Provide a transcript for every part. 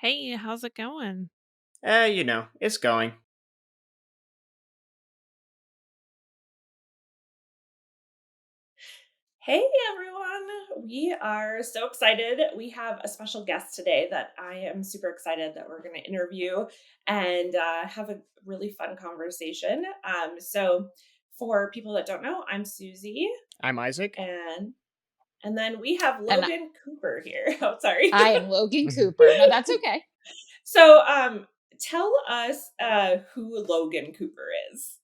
Hey, how's it going? It's going. Hey everyone! We are so excited. We have a special guest today that I am super excited that we're going to interview and have a really fun conversation. For people that don't know, I'm Susie, I'm Isaac. and then we have And Logan Cooper here. Oh, sorry. I am Logan Cooper. No, that's okay. so, tell us who Logan Cooper is.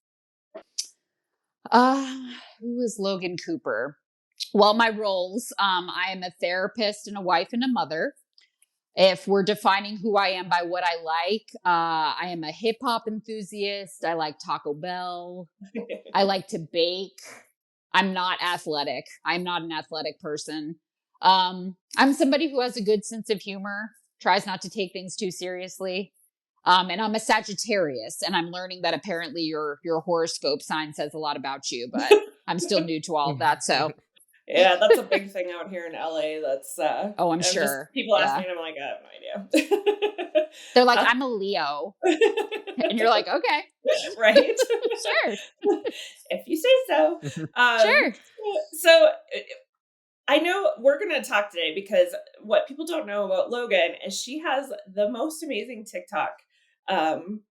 Who is Logan Cooper? Well, my roles, I am a therapist and a wife and a mother. If we're defining who I am by what I like, I am a hip hop enthusiast. I like Taco Bell. I like to bake. I'm not athletic. I'm not an athletic person. I'm somebody who has a good sense of humor, tries not to take things too seriously. And I'm a Sagittarius, and I'm learning that apparently your horoscope sign says a lot about you, but I'm still new to all of that. So, Yeah, that's a big thing out here in LA. That's oh, I'm I'm just sure. people ask me Yeah. and I'm like, I have no idea. They're like, uh, I'm a Leo. And you're like, okay, right? sure, If you say so. Um sure. so I know we're going to talk today because what people don't know about Logan is she has the most amazing TikTok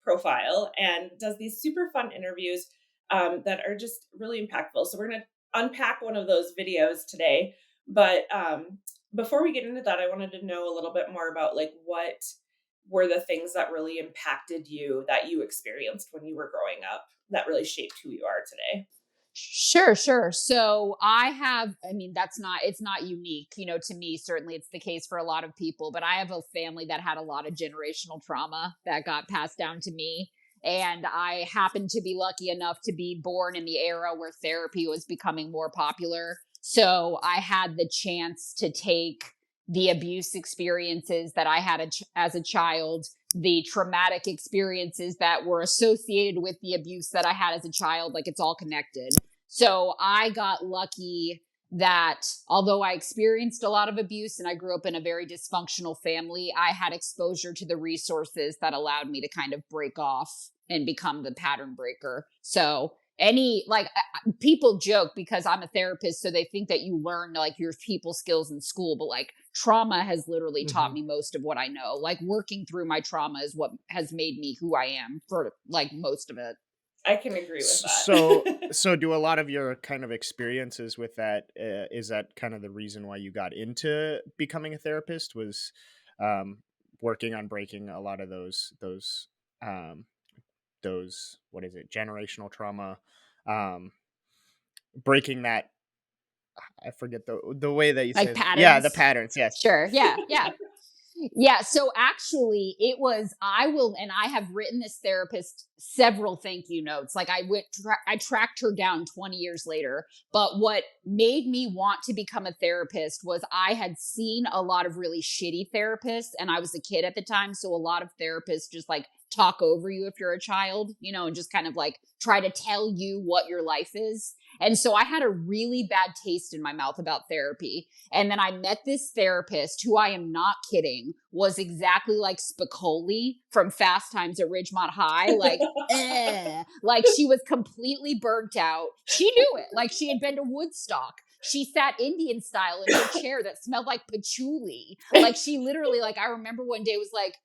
profile and does these super fun interviews that are just really impactful. So we're going to unpack one of those videos today. But before we get into that, I wanted to know a little bit more about like what were the things that really impacted you that you experienced when you were growing up that really shaped who you are today. Sure, sure. So I mean, it's not unique, to me. Certainly it's the case for a lot of people, but I have a family that had a lot of generational trauma that got passed down to me. And I happened to be lucky enough to be born in the era where therapy was becoming more popular. So I had the chance to take the abuse experiences that I had as a child, the traumatic experiences that were associated with the abuse that I had as a child, like it's all connected. So I got lucky that although I experienced a lot of abuse and I grew up in a very dysfunctional family, I had exposure to the resources that allowed me to kind of break off and become the pattern breaker. So people joke because I'm a therapist, so they think that you learn like your people skills in school, but like trauma has literally taught Mhm. me most of what I know. Like working through my trauma is what has made me who I am for like most of it. I can agree with S- So, that. so do a lot of your kind of experiences with that? Is that kind of the reason why you got into becoming a therapist? Was um, working on breaking a lot of um, those what is it, generational trauma, um, breaking that. I forget the way that you say Like it. Yeah, the patterns. patterns. Yes. Sure. Yeah. Yeah. Yeah. So actually, it was, and I have written this therapist several thank you notes. Like I tracked her down 20 years later. But what made me want to become a therapist was I had seen a lot of really shitty therapists, and I was a kid at the time. So a lot of therapists just like talk over you if you're a child, and just kind of like try to tell you what your life is. And so I had a really bad taste in my mouth about therapy. And then I met this therapist who, I am not kidding, was exactly like Spicoli from Fast Times at Ridgemont High. Like she was completely burnt out. She knew it. Like she had been to Woodstock. She sat Indian style in her chair that smelled like patchouli. Like she literally, like I remember one day was like,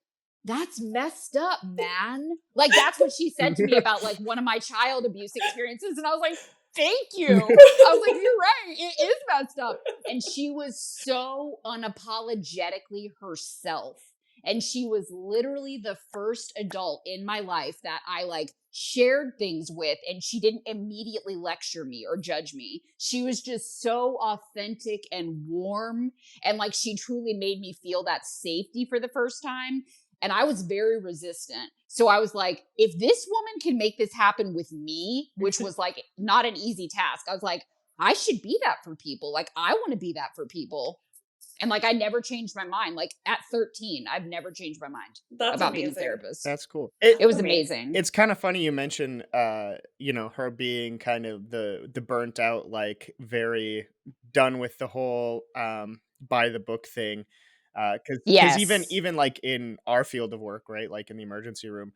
that's messed up, man. Like that's what she said to me about like one of my child abuse experiences. And I was like, thank you. I was like, you're right. It is messed up. And she was so unapologetically herself. And she was literally the first adult in my life that I like shared things with, and she didn't immediately lecture me or judge me. She was just so authentic and warm, and like she truly made me feel that safety for the first time. And I was very resistant. So I was like, if this woman can make this happen with me, which was like not an easy task, I was like, I should be that for people. Like, I want to be that for people. And like, I never changed my mind. Like, at 13, I've never changed my mind That's about being a amazing. therapist. That's cool. It That's was amazing. amazing. It's kind of funny you mention her being kind of the burnt out, like very done with the whole by the book thing. Because Yes. even like in our field of work, right, like in the emergency room,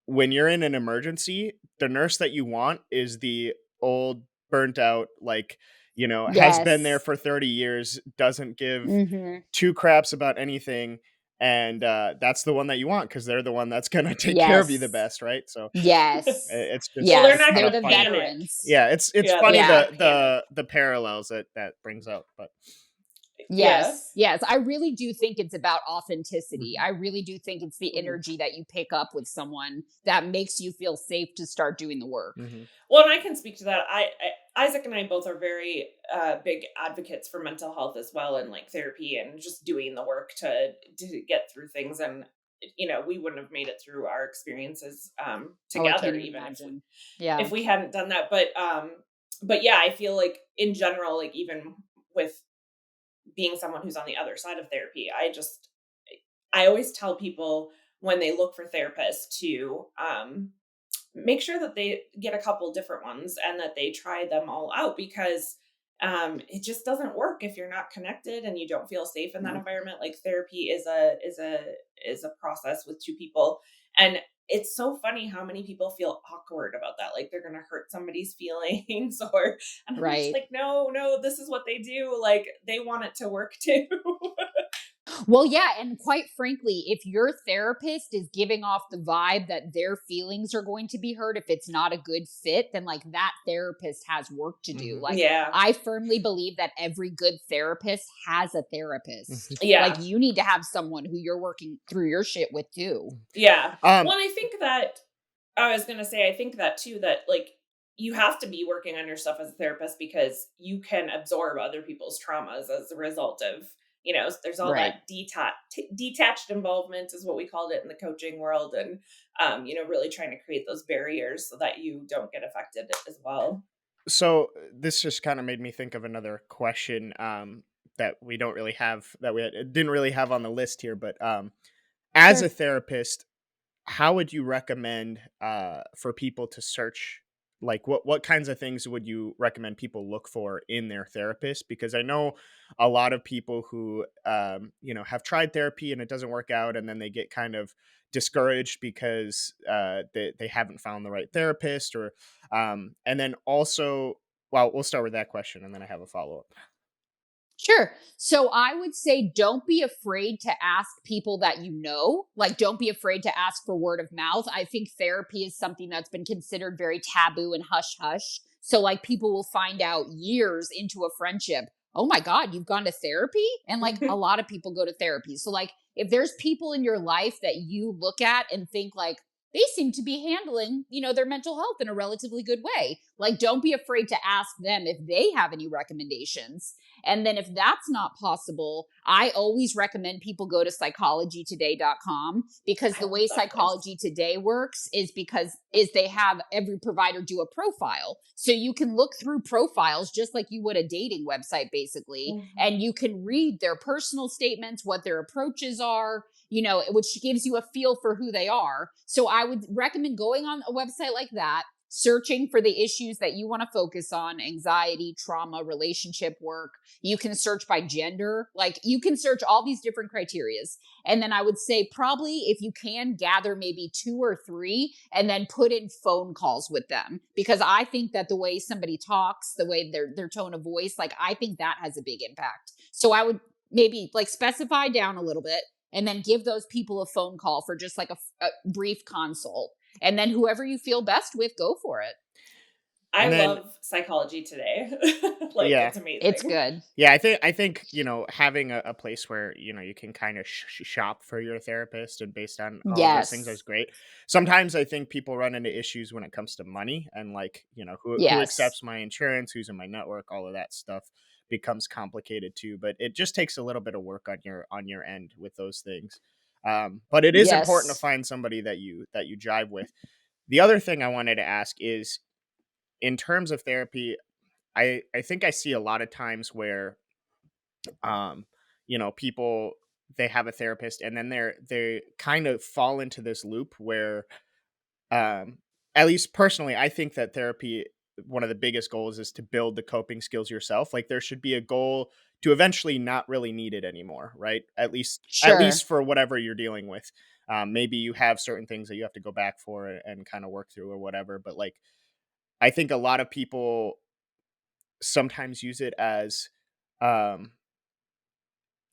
when you're in an emergency, the nurse that you want is the old, burnt out, like, has been there Yes. for 30 years, doesn't give Mhm. two craps about anything. And that's the one that you want because they're the one that's going to take care of you the Yes. best. Right. So Yes. it's Well, just, they're it's Yes. not kind They're going of to the funny. panic. veterans. Yeah. It's Yeah, they're funny not going Yeah. to panic. the parallels that brings out, but Yeah. Yes, yes. I really do think it's about authenticity. Mhm. I really do think it's the Mhm. energy that you pick up with someone that makes you feel safe to start doing the work. Mhm. Well, and I can speak to that. Isaac and I both are very big advocates for mental health as well, and like therapy and just doing the work to get through things. And we wouldn't have made it through our experiences Oh, I together can't even even imagine. Yeah. if we hadn't done that. But yeah, I feel like in general, like even with being someone who's on the other side of therapy, I always tell people when they look for therapists to make sure that they get a couple different ones and that they try them all out because it just doesn't work if you're not connected and you don't feel safe in that environment. Like therapy is a process with two people, and it's so funny how many people feel awkward about that, like they're gonna hurt somebody's feelings. Or and I'm just Right. like, no, no, this is what they do, like they want it to work too. Well, yeah, and quite frankly, if your therapist is giving off the vibe that their feelings are going to be hurt if it's not a good fit, then like that therapist has work to do. Mhm. Like Yeah. I firmly believe that every good therapist has a therapist. Mhm. Like Yeah. you need to have someone who you're working through your shit with too. Yeah. Um, Well, and I think that I was gonna say, I think that too, that like you have to be working on yourself as a therapist because you can absorb other people's traumas as a result of, there's all Right. that detached involvement is what we called it in the coaching world. And, really trying to create those barriers so that you don't get affected as well. so this just kind of made me think of another question that we don't really have that didn't really have on the list here, but as a Sure. therapist, how would you recommend for people to search, like what kinds of things would you recommend people look for in their therapist? Because I know a lot of people who have tried therapy and it doesn't work out, and then they get kind of discouraged because they haven't found the right therapist, or and then also, well, we'll start with that question and then I have a follow-up. Sure. So I would say don't be afraid to ask people that you know. Like, don't be afraid to ask for word of mouth. I think therapy is something that's been considered very taboo and hush hush. So, like, people will find out years into a friendship, oh my God, you've gone to therapy? And like, a lot of people go to therapy. So, like, if there's people in your life that you look at and think, like, they seem to be handling, their mental health in a relatively good way. Like, don't be afraid to ask them if they have any recommendations. And then if that's not possible, I always recommend people go to psychologytoday.com because I the love way that place. Psychology Today works is they have every provider do a profile. So you can look through profiles just like you would a dating website basically, Mhm. and you can read their personal statements, what their approaches are, which gives you a feel for who they are. So I would recommend going on a website like that, searching for the issues that you want to focus on: anxiety, trauma, relationship work. You can search by gender, like you can search all these different criterias. And then I would say, probably if you can, gather maybe 2 or 3 and then put in phone calls with them, because I think that the way somebody talks, the way their tone of voice, like I think that has a big impact. So I would maybe like specify down a little bit and then give those people a phone call for just like a brief consult. And then whoever you feel best with, go for it. I And then, love Psychology Today. Like yeah. it's It's amazing. good. Yeah, I think having a place where you can kind of shop for your therapist and based on all of those things is Yes. great. Sometimes I think people run into issues when it comes to money and, like, who Yes. accepts my insurance, who's in my network, all of that stuff becomes complicated too. But it just takes a little bit of work on your end with those things. But it is important to Yes. find somebody that you jive with. The other thing I wanted to ask is, in terms of therapy, I think I see a lot of times where um people, they have a therapist and then they kind of fall into this loop where, um at least personally, I think that therapy, one of the biggest goals is to build the coping skills yourself. Like there should be a goal to eventually not really need it anymore, right? At Sure. least for whatever you're dealing with. Maybe you have certain things that you have to go back for and kind of work through or whatever. But like, I think a lot of people sometimes use it um,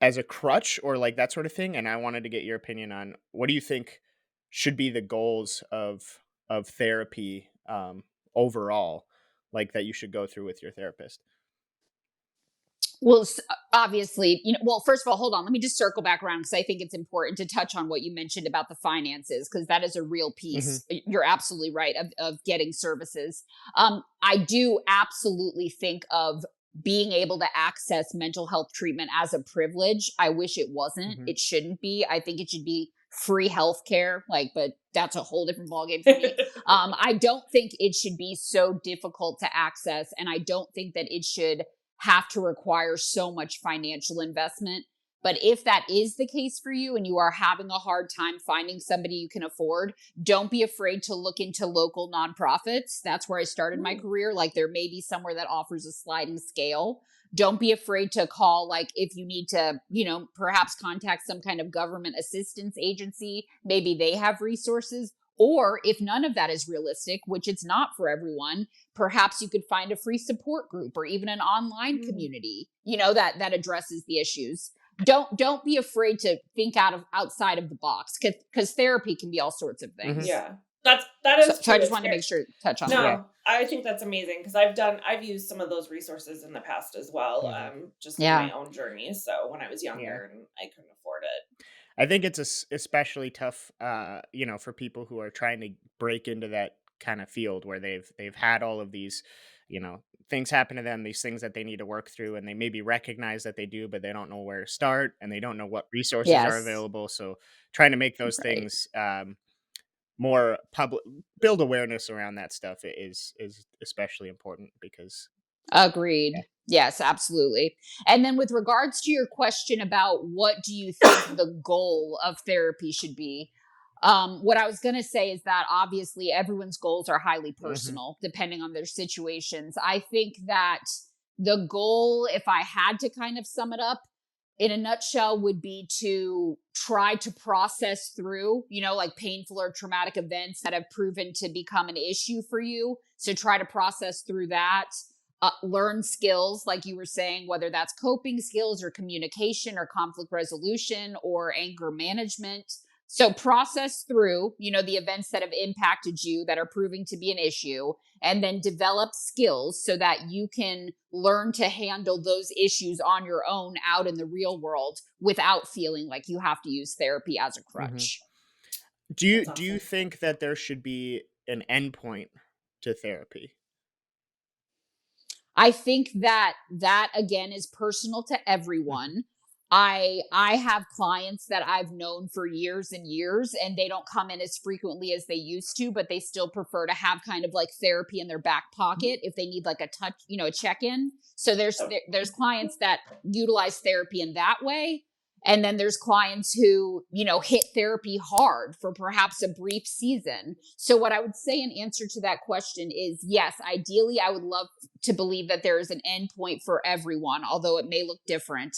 as a crutch or like that sort of thing. And I wanted to get your opinion on what do you think should be the goals of therapy overall, like that you should go through with your therapist. Well, obviously, well, first of all, hold on. Let me just circle back around because I think it's important to touch on what you mentioned about the finances because that is a real Hmm. piece. You're absolutely right of getting services. I do absolutely think of being able to access mental health treatment as a privilege. I wish it wasn't. Hmm. It shouldn't be. I think it should be free healthcare, but that's a whole different ballgame for me. I don't think it should be so difficult to access, and I don't think that it should have to require so much financial investment. But if that is the case for you and you are having a hard time finding somebody you can afford, don't be afraid to look into local nonprofits. That's where I started my Ooh. career. Like there may be somewhere that offers a sliding scale. Don't be afraid to call, like if you need to, perhaps contact some kind of government assistance agency. Maybe they have resources. Or if none of that is realistic, which it's not for everyone, perhaps you could find a free support group or even an online Mm. community, that addresses the issues. Don't be afraid to think outside of the box because therapy can be all sorts of Hmm. things. Yeah. That So, is so I true. just It's wanted to very make sure to touch on that. Yeah. no, I think that's amazing because I've used some of those resources in the past as well, Hmm. just in my Yeah. own journey. So when I was Yeah. younger and I couldn't afford it. I think it's especially tough, for people who are trying to break into that kind of field where they've had all of these, things happen to them, these things that they need to work through, and they maybe recognize that they do, but they don't know where to start, and they don't know what resources are Yes. available. So trying to make those Right. things more public, build awareness around that stuff is especially important because yeah. Agreed. Yes, absolutely. And then with regards to your question about what do you think the goal of therapy should be? What I was going to say is that obviously everyone's goals are highly Hmm. personal depending on their situations. I think that the goal, if I had to kind of sum it up in a nutshell, would be to try to process through, like painful or traumatic events that have proven to become an issue for you. So try to process through that, learn skills, like you were saying, whether that's coping skills or communication or conflict resolution or anger management. So process through, the events that have impacted you that are proving to be an issue, and then develop skills so that you can learn to handle those issues on your own out in the real world without feeling like you have to use therapy as a Hmm. crutch. That's Do you awesome. think that there should be an endpoint to therapy? I think that again is personal to Hmm. everyone. I have clients that I've known for years and years and they don't come in as frequently as they used to, but they still prefer to have kind of like therapy in their back Mhm. pocket if they need like a touch, a check-in. So there's So there's clients that utilize therapy in that way. And then there's clients who, hit therapy hard for perhaps a brief season. So what I would say in answer to that question is yes, ideally I would love to believe that there is an endpoint for everyone, although it may look different.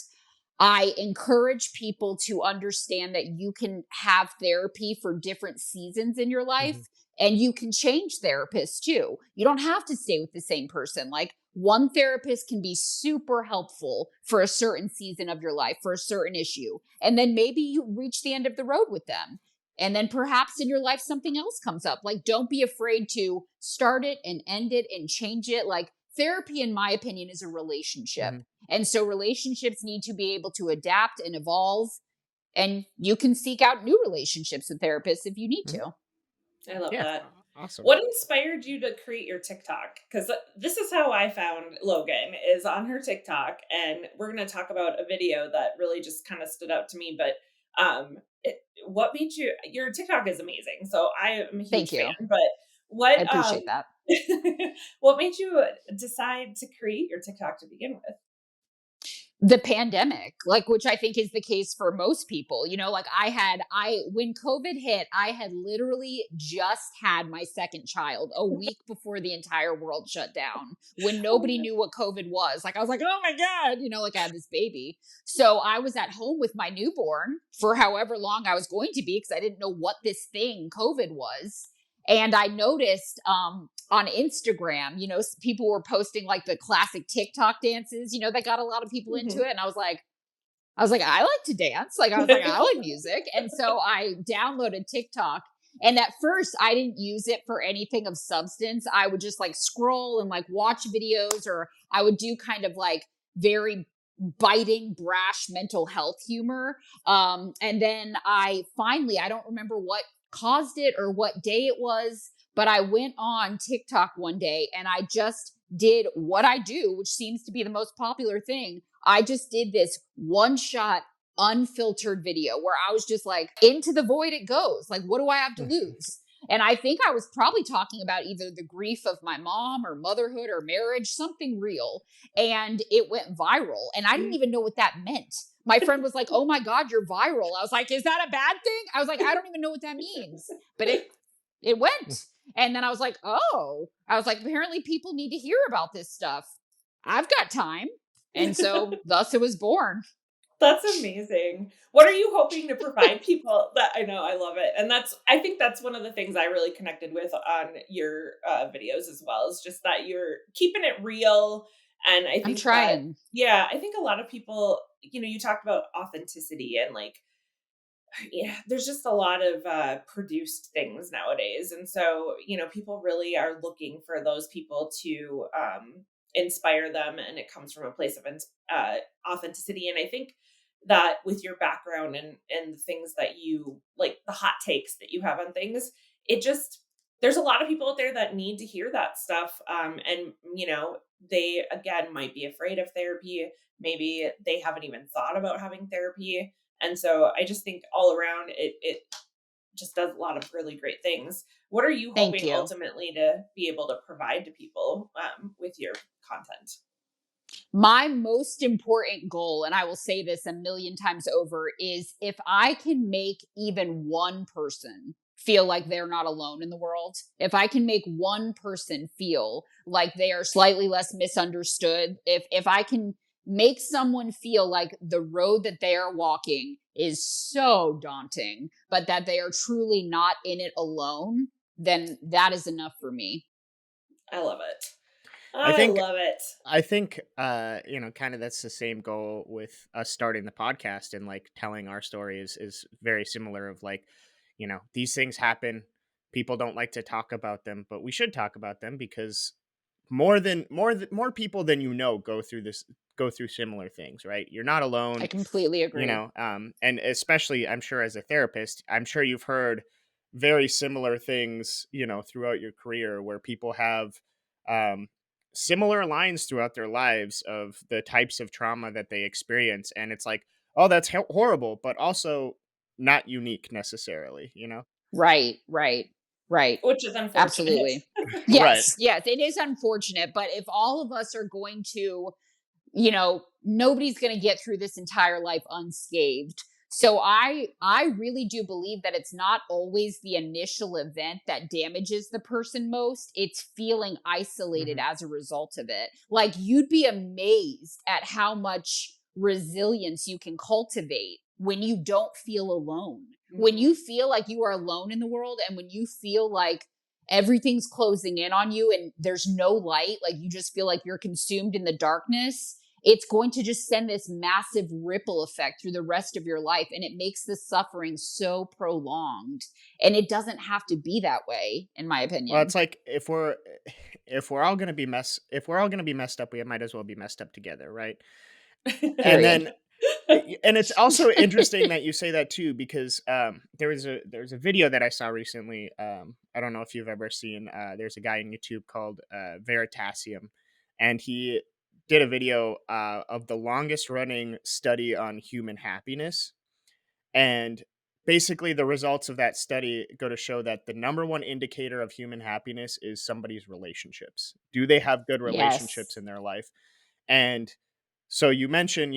I encourage people to understand that you can have therapy for different seasons in your life Hmm. and you can change therapists too. You don't have to stay with the same person. Like one therapist can be super helpful for a certain season of your life, for a certain issue. And then maybe you reach the end of the road with them. And then perhaps in your life, something else comes up. Like, don't be afraid to start it and end it and change it. Like, therapy, in my opinion, is a relationship. Hmm. And so relationships need to be able to adapt and evolve. And you can seek out new relationships with therapists if you need Hmm. to. I love Yeah, that. awesome. What inspired you to create your TikTok? Because this is how I found Logan is on her TikTok, and we're going to talk about a video that really just kind of stood out to me. But what made you? Your TikTok is amazing, so I am a huge Thank fan. you. But I what appreciate that. what made you decide to create your TikTok to begin with? the pandemic, like, which I think is the case for most people. Like, when COVID hit, I had literally just had my second child a week before the entire world shut down, when nobody knew what COVID was. Like, I was like, oh my God, like I had this baby. So I was at home with my newborn for however long I was going to be, because I didn't know what this thing COVID was. And I noticed on Instagram, people were posting like the classic TikTok dances, that got a lot of people into Mhm. it. And I was like, I like to dance. Like, I was like, I like music. And so I downloaded TikTok. And at first, I didn't use it for anything of substance. I would just like scroll and like watch videos, or I would do kind of like very biting, brash mental health humor. And then I don't remember what caused it or what day it was, but I went on TikTok one day and I just did what I do, which seems to be the most popular thing. I just did this one shot, unfiltered video where I was just like, into the void it goes. Like, what do I have to lose? And I think I was probably talking about either the grief of my mom or motherhood or marriage, something real. And it went viral. And I didn't even know what that meant. My friend was like, oh my God, you're viral. I was like, is that a bad thing? I was like, I don't even know what that means. But it went. And then I was like, oh, I was like, apparently people need to hear about this stuff. I've got time. And so thus it was born. That's amazing. What are you hoping to provide people? That I know, I love it. And I think that's one of the things I really connected with on your videos as well, is just that you're keeping it real. And I I'm think that, trying. yeah, I think a lot of people, you talked about authenticity and like, yeah, there's just a lot of produced things nowadays. And so, people really are looking for those people to inspire them. And it comes from a place of authenticity. And I think that with your background and the things that you like, the hot takes that you have on things, it just, there's a lot of people out there that need to hear that stuff. And, they, again, might be afraid of therapy. Maybe they haven't even thought about having therapy, and so I just think all around it just does a lot of really great things. What are you Thank hoping you. ultimately to be able to provide to people with your content? My most important goal, and I will say this a million times over, is if I can make even one person feel like they're not alone in the world, if I can make one person feel like they are slightly less misunderstood, if I can make someone feel like the road that they are walking is so daunting, but that they are truly not in it alone, then that is enough for me. I love it. I I think love it. kind of that's the same goal with us starting the podcast, and like telling our story is very similar, of like, these things happen. People don't like to talk about them, but we should talk about them, because more people than go through similar things, right? You're not I alone, completely agree. and especially, I'm sure, as a therapist, I'm sure you've heard very similar things, throughout your career, where people have um similar lines throughout their lives of the types of trauma that they experience, and it's like, oh, that's horrible, but also not unique necessarily. Right, right, right. Which is unfortunate. Absolutely. Right. Yes, yes, it is unfortunate, but if all of us are going to, nobody's going to get through this entire life unscathed. So I really do believe that it's not always the initial event that damages the person most. It's feeling isolated Hmm. as a result of it. Like, you'd be amazed at how much resilience you can cultivate when you don't feel alone. When Mhm. you feel like you are alone in the world, and when you feel like everything's closing in on you and there's no light, like you just feel like you're consumed in the darkness, it's going to just send this massive ripple effect through the rest of your life. And it makes the suffering so prolonged. And it doesn't have to be that way, in my Well, opinion. it's like, if we're all gonna be messed up, we might as well be messed up together, right? And Period. then and it's also interesting that you say that too, because there was a video that I saw recently. I don't know if you've ever seen. There's a guy on YouTube called Veritasium, and he did a video of the longest running study on human happiness, and basically the results of that study go to show that the number one indicator of human happiness is somebody's relationships. Do they have good relationships Yes. in their life? And So you mentioned,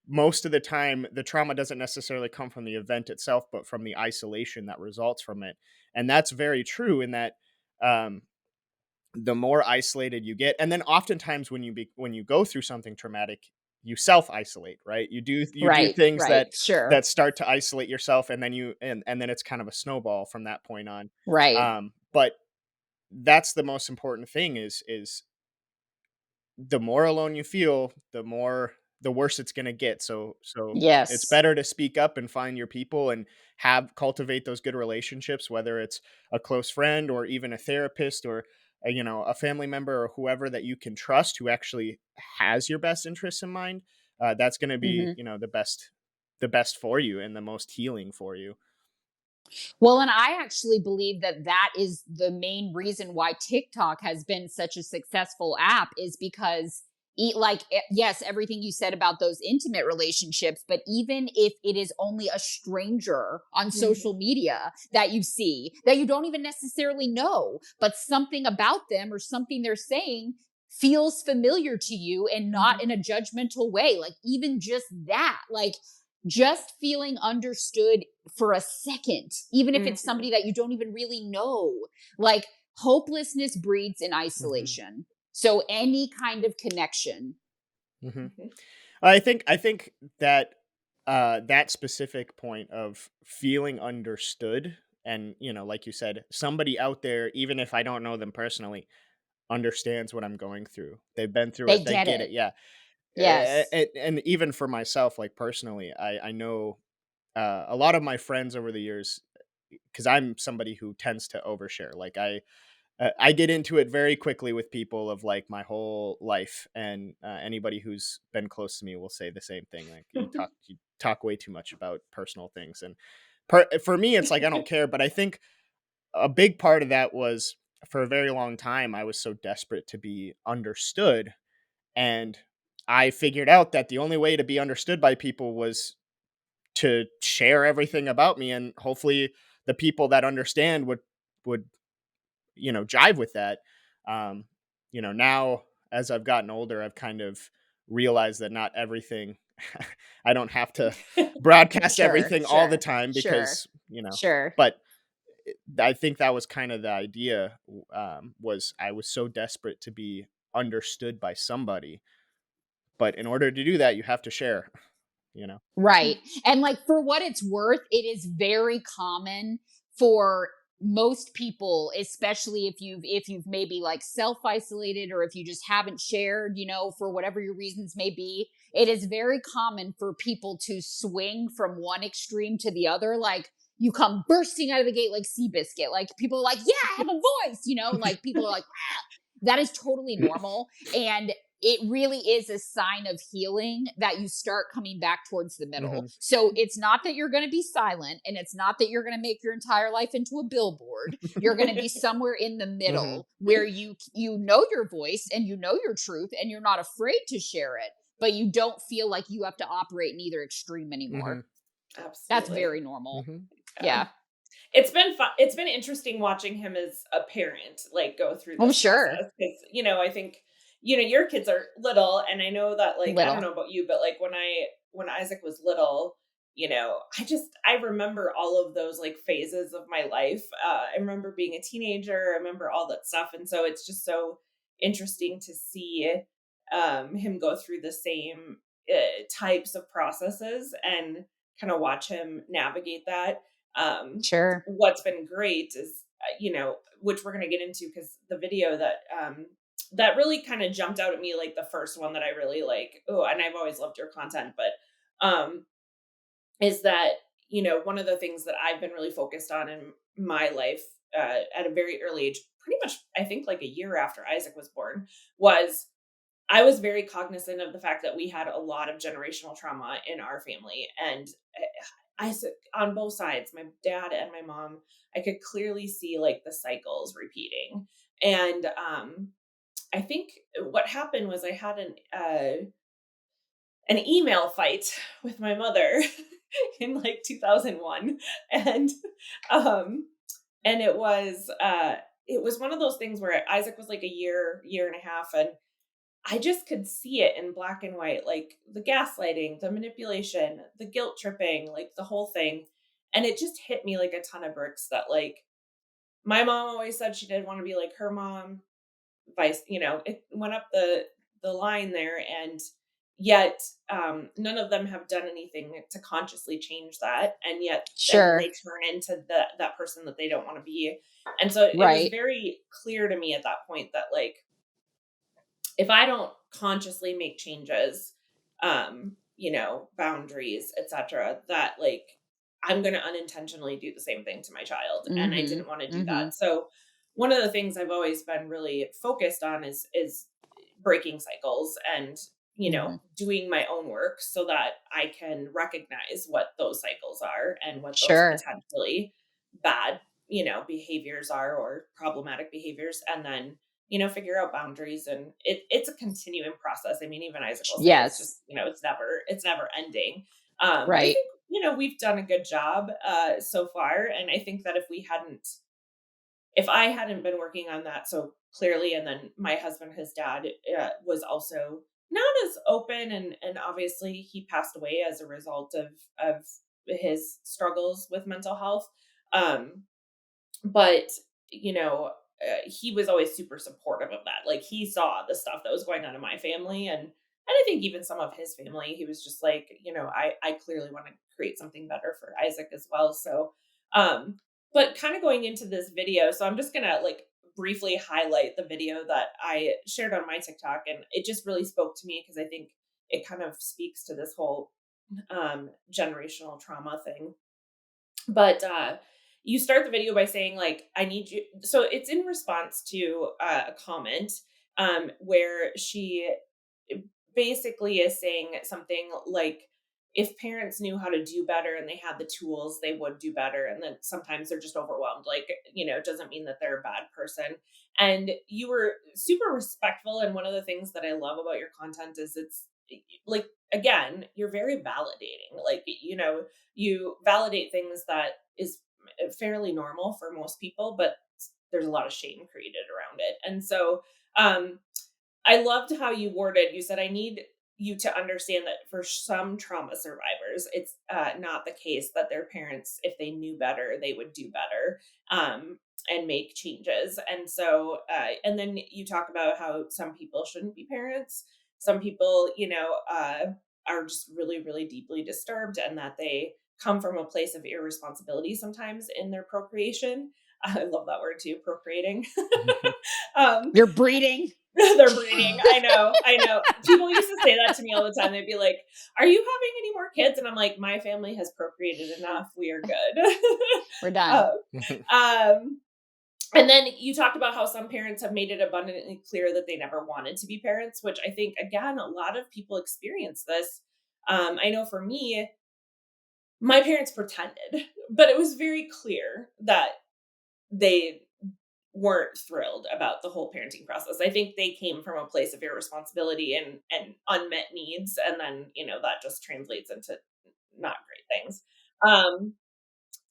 most of the time the trauma doesn't necessarily come from the event itself, but from the isolation that results from it. And that's very true in that, um, the more isolated you get, and then oftentimes when you go through something traumatic, you self isolate, right? You do Right, things right, that sure. start to isolate yourself, and then and then it's kind of a snowball from that point on. Right. But that's the most important thing is the more alone you feel, the worse it's going to get. So it's Yes. better to speak up and find your people and have cultivate those good relationships, whether it's a close friend or even a therapist or a family member or whoever that you can trust who actually has your best interests in mind. That's going to be, Mhm. the best for you and the most healing for you. Well, and I actually believe that that is the main reason why TikTok has been such a successful app is because yes, everything you said about those intimate relationships, but even if it is only a stranger on social Mhm. media that you see that you don't even necessarily know, but something about them or something they're saying feels familiar to you and not Mhm. in a judgmental way. Like even just that, like just feeling understood for a second, even if it's Mhm. somebody that you don't even really know. Like hopelessness breeds in Hmm. isolation. So any kind of connection. Hmm. Mhm. I think that that specific point of feeling understood, and like you said, somebody out there, even if I don't know them personally, understands what I'm going through. They've been through They it. They get get it. it. Yeah. Yes. And even for myself, like personally, I know a lot of my friends over the years, because I'm somebody who tends to overshare. Like I get into it very quickly with people of like my whole life, and anybody who's been close to me will say the same thing. Like you talk way too much about personal things, and for me, it's like I don't care. But I think a big part of that was for a very long time I was so desperate to be understood, and I figured out that the only way to be understood by people was to share everything about me, and hopefully the people that understand would jive with that. um Now as I've gotten older, I've kind of realized that not everything I don't have to broadcast Sure, everything all the sure, time, sure, because sure. but I think that was kind of the idea. Was I was so desperate to be understood by somebody, but in order to do that you have to share. you know Right. And like for what it's worth, it is very common for most people, especially if you've maybe like self-isolated or if you just haven't shared, for whatever your reasons may be, it is very common for people to swing from one extreme to the other. Like you come bursting out of the gate like Seabiscuit. Like people are like, yeah, I have a voice, like people are like, that is totally normal. And it really is a sign of healing that you start coming back towards the middle. Hmm. So it's not that you're going to be silent and it's not that you're going to make your entire life into a billboard. You're going to be somewhere in the Hmm. middle where you know your voice and you know your truth and you're not afraid to share it, but you don't feel like you have to operate in either extreme Hmm. anymore. That's Absolutely. very normal. Hmm. Yeah. Yeah. It's been fun. It's been interesting watching him as a parent, like go through I'm this sure. process. Because I think your kids are little, and I know that like I don't Little. know about you, but like when Isaac was little, I remember all of those like phases of my life. I remember being a teenager. I remember all that stuff, and so it's just so interesting to see him go through the same types of processes and kind of watch him navigate that. um, Sure. what's been great is, which we're going to get into because the video that really kind of jumped out at me, like the first one that I really like. Oh, and I've always loved your content, but is that one of the things that I've been really focused on in my life at a very early age, pretty much I think like a year after Isaac was born, was I was very cognizant of the fact that we had a lot of generational trauma in our family. And on both sides, my dad and my mom, I could clearly see like the cycles repeating. And I think what happened was I had an email fight with my mother in like 2001. And um and it was one of those things where Isaac was like a year and a half, and I just could see it in black and white, like the gaslighting, the manipulation, the guilt tripping, like the whole thing. And it just hit me like a ton of bricks that like my mom always said she didn't want to be like her mom, vice, it went up the line there. And yet none of them have done anything to consciously change that. And yet then Sure. they turn into that person that they don't want to be. And so it was Right. very clear to me at that point that like if I don't consciously make changes, boundaries, etc., that like I'm going to unintentionally do the same thing to my child, and I Mhm. didn't want to do Mhm. that. So one of the things I've always been really focused on is breaking cycles and Mhm. doing my own work so that I can recognize what those cycles are and what those Sure. potentially bad behaviors are or problematic behaviors, and then figure out boundaries. And it's a continuing process. I mean, even Isaac will say it's just, Yes. it's never ending. But I Right. think, we've done a good job so far. And I think that if I hadn't been working on that so clearly, and then my husband, his dad, was also not as open, and obviously he passed away as a result of his struggles with mental health. Um, but, he was always super supportive of that. Like, he saw the stuff that was going on in my family, and I think even some of his family, he was just like, I clearly want to create something better for Isaac as well. So, um, but kind of going into this video, so I'm just gonna like briefly highlight the video that I shared on my TikTok, and it just really spoke to me because I think it kind of speaks to this whole generational trauma thing. But you start the video by saying like, I need you, so it's in response to a comment where she basically is saying something like, if parents knew how to do better and they had the tools, they would do better. And then sometimes they're just overwhelmed. Like, it doesn't mean that they're a bad person. And you were super respectful. And one of the things that I love about your content is it's like, again, you're very validating. Like, you validate things that is fairly normal for most people, but there's a lot of shame created around it. And so, um, I loved how you worded, you said, I need you to understand that for some trauma survivors, it's not the case that their parents, if they knew better, they would do better and make changes. And so, and then you talk about how some people shouldn't be parents. Some people, are just really, really deeply disturbed, and that they come from a place of irresponsibility sometimes in their procreation. I love that word too, procreating. um, You're breeding. they're breeding. I know. People used to say that to me all the time. They'd be like, "Are you having any more kids?" And I'm like, "My family has procreated enough. We are good." We're done. uh, um, and then you talked about how some parents have made it abundantly clear that they never wanted to be parents, which I think, again, a lot of people experience this. I know for me, my parents pretended, but it was very clear that they weren't thrilled about the whole parenting process. I think they came from a place of irresponsibility and unmet needs, and then that just translates into not great things. Um,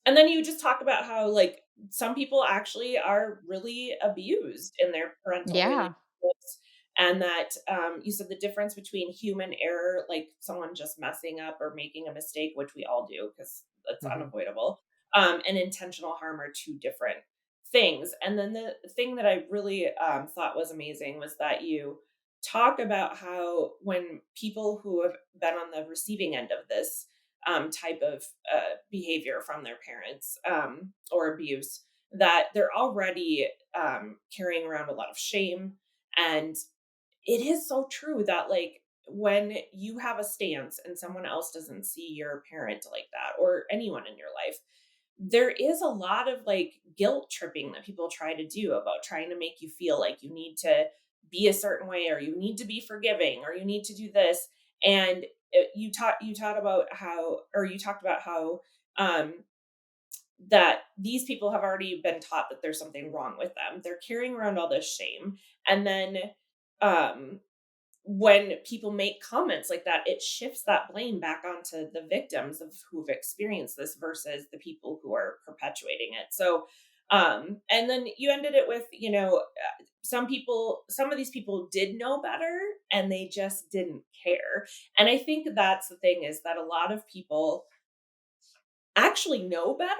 and then you just talk about how like some people actually are really abused in their parental Yeah. relationships, and that you said the difference between human error, like someone just messing up or making a mistake, which we all do because that's Mhm. unavoidable, and intentional harm are two different things. And then the thing that I really thought was amazing was that you talk about how when people who have been on the receiving end of this type of behavior from their parents or abuse, that they're already carrying around a lot of shame. And it is so true that, like, when you have a stance and someone else doesn't see your parent like that, or anyone in your life, there is a lot of like guilt tripping that people try to do about trying to make you feel like you need to be a certain way, or you need to be forgiving, or you need to do this. And you taught about how, or you talked about how um that these people have already been taught that there's something wrong with them. They're carrying around all this shame. And then um when people make comments like that, it shifts that blame back onto the victims of who've experienced this versus the people who are perpetuating it. So And then you ended it with, some of these people did know better and they just didn't care. And I think that's the thing, is that a lot of people actually know better.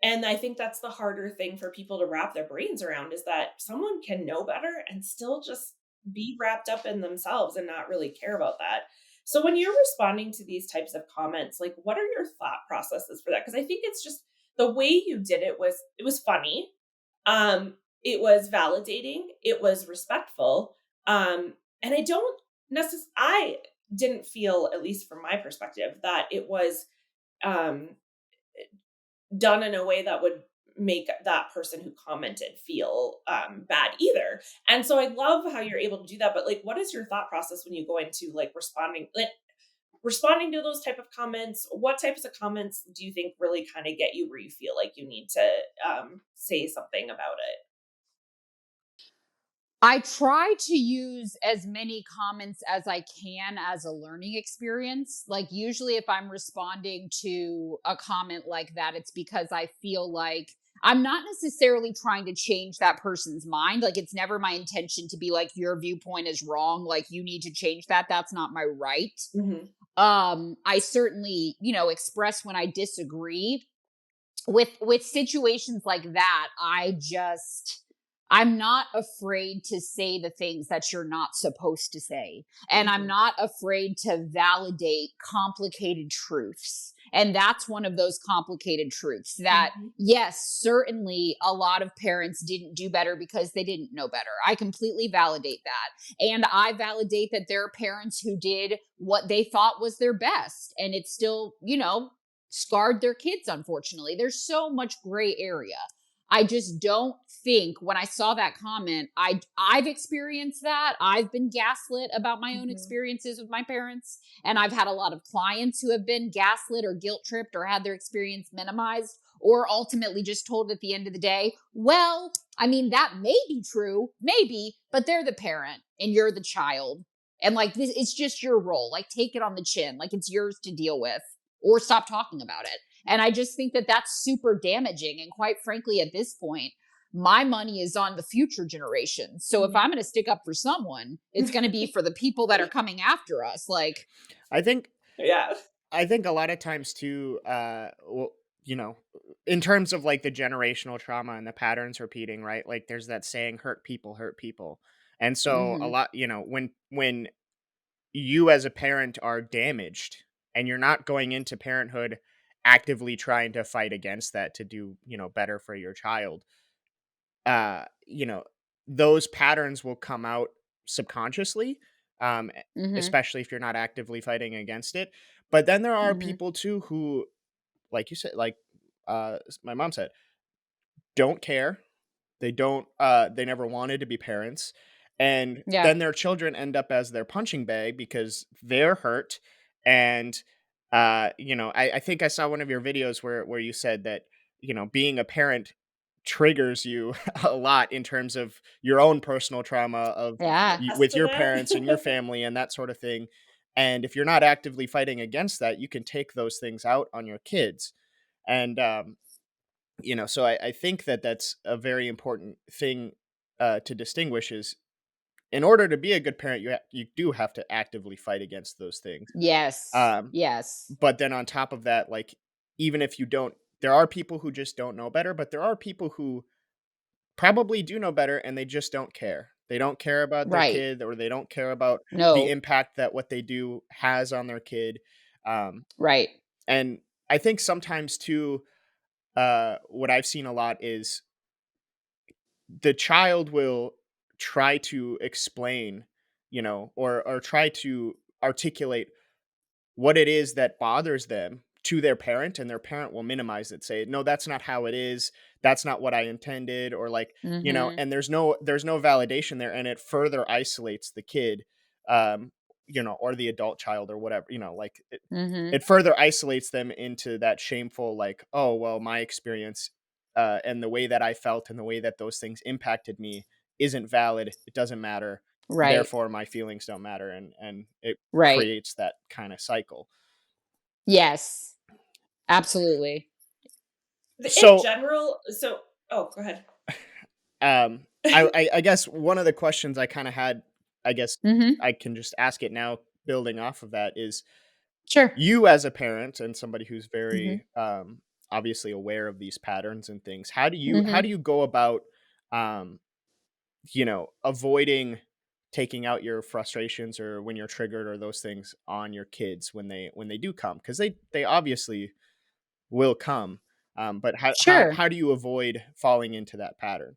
And I think that's the harder thing for people to wrap their brains around, is that someone can know better and still just be wrapped up in themselves and not really care about that. So when you're responding to these types of comments, like, what are your thought processes for that? Because I think it's just the way you did it was funny. It was validating, it was respectful. And I didn't feel, at least from my perspective, that it was um done in a way that would make that person who commented feel bad either. And so I love how you're able to do that. But like, what is your thought process when you go into like responding to those type of comments? What types of comments do you think really kind of get you where you feel like you need to say something about it? I try to use as many comments as I can as a learning experience. Like, usually, if I'm responding to a comment like that, it's because I feel like I'm not necessarily trying to change that person's mind. Like, it's never my intention to be like, your viewpoint is wrong. Like, you need to change that. That's not my right. Hmm. I certainly, express when I disagree with situations like that. I'm not afraid to say the things that you're not supposed to say. And I'm Hmm. not afraid to validate complicated truths. And that's one of those complicated truths that, Hmm. yes, certainly a lot of parents didn't do better because they didn't know better. I completely validate that. And I validate that there are parents who did what they thought was their best. And it still, scarred their kids, unfortunately. There's so much gray area. I just don't think, when I saw that comment, I've experienced that. I've been gaslit about my own Hmm. experiences with my parents, and I've had a lot of clients who have been gaslit or guilt tripped or had their experience minimized, or ultimately just told at the end of the day, well, I mean, that may be true, maybe, but they're the parent and you're the child. And like, this, it's just your role. Like, take it on the chin. Like, it's yours to deal with, or stop talking about it. And I just think that that's super damaging. And quite frankly, at this point, my money is on the future generations. So if I'm going to stick up for someone, it's going to be for the people that are coming after us. Like, I think Yeah. I think a lot of times too, you know, in terms of like the generational trauma and the patterns repeating, right? Like there's that saying, hurt people. And so a mhm, lot, when you as a parent are damaged and you're not going into parenthood actively trying to fight against that to do, better for your child, uh, you know, those patterns will come out subconsciously, mhm, especially if you're not actively fighting against it. But then there are mhm, people too who, like you said, like my mom said, don't care. They never wanted to be parents. And yeah, then their children end up as their punching bag because they're hurt. And I think I saw one of your videos where you said that, being a parent triggers you a lot in terms of your own personal trauma of I can yeah, attest with to your that. parents and your family and that sort of thing. And if you're not actively fighting against that, you can take those things out on your kids. And so I think that that's a very important thing to distinguish is, in order to be a good parent, you do have to actively fight against those things. yes, Um, yes, but then on top of that, like, even if you don't, there are people who just don't know better, but there are people who probably do know better and they just don't care. They don't care about their right. kid, or they don't care about the No, impact that what they do has on their kid. Um, right. and I think sometimes too, what I've seen a lot is the child will try to explain, or try to articulate what it is that bothers them to their parent, and their parent will minimize it, say, no, that's not how it is, that's not what I intended, or like, Mhm, and there's no validation there, and it further isolates the kid, um or the adult child, or whatever, like mhm, it further isolates them into that shameful, like, oh well, my experience, and the way that I felt and the way that those things impacted me isn't valid, it doesn't matter, right, therefore my feelings don't matter, and it right. creates that kind of cycle. Yes, absolutely. In So general, so Oh, go ahead. I guess one of the questions I kind of had, I guess Mm-hmm. I can just ask it now, building off of that, is Sure. you as a parent and somebody who's Mm-hmm. very obviously aware of these patterns and things. How Mm-hmm. do you go about um, avoiding taking out your frustrations or when you're triggered or those things on your kids when they do come, because they obviously will come, but Sure. how do you avoid falling into that pattern?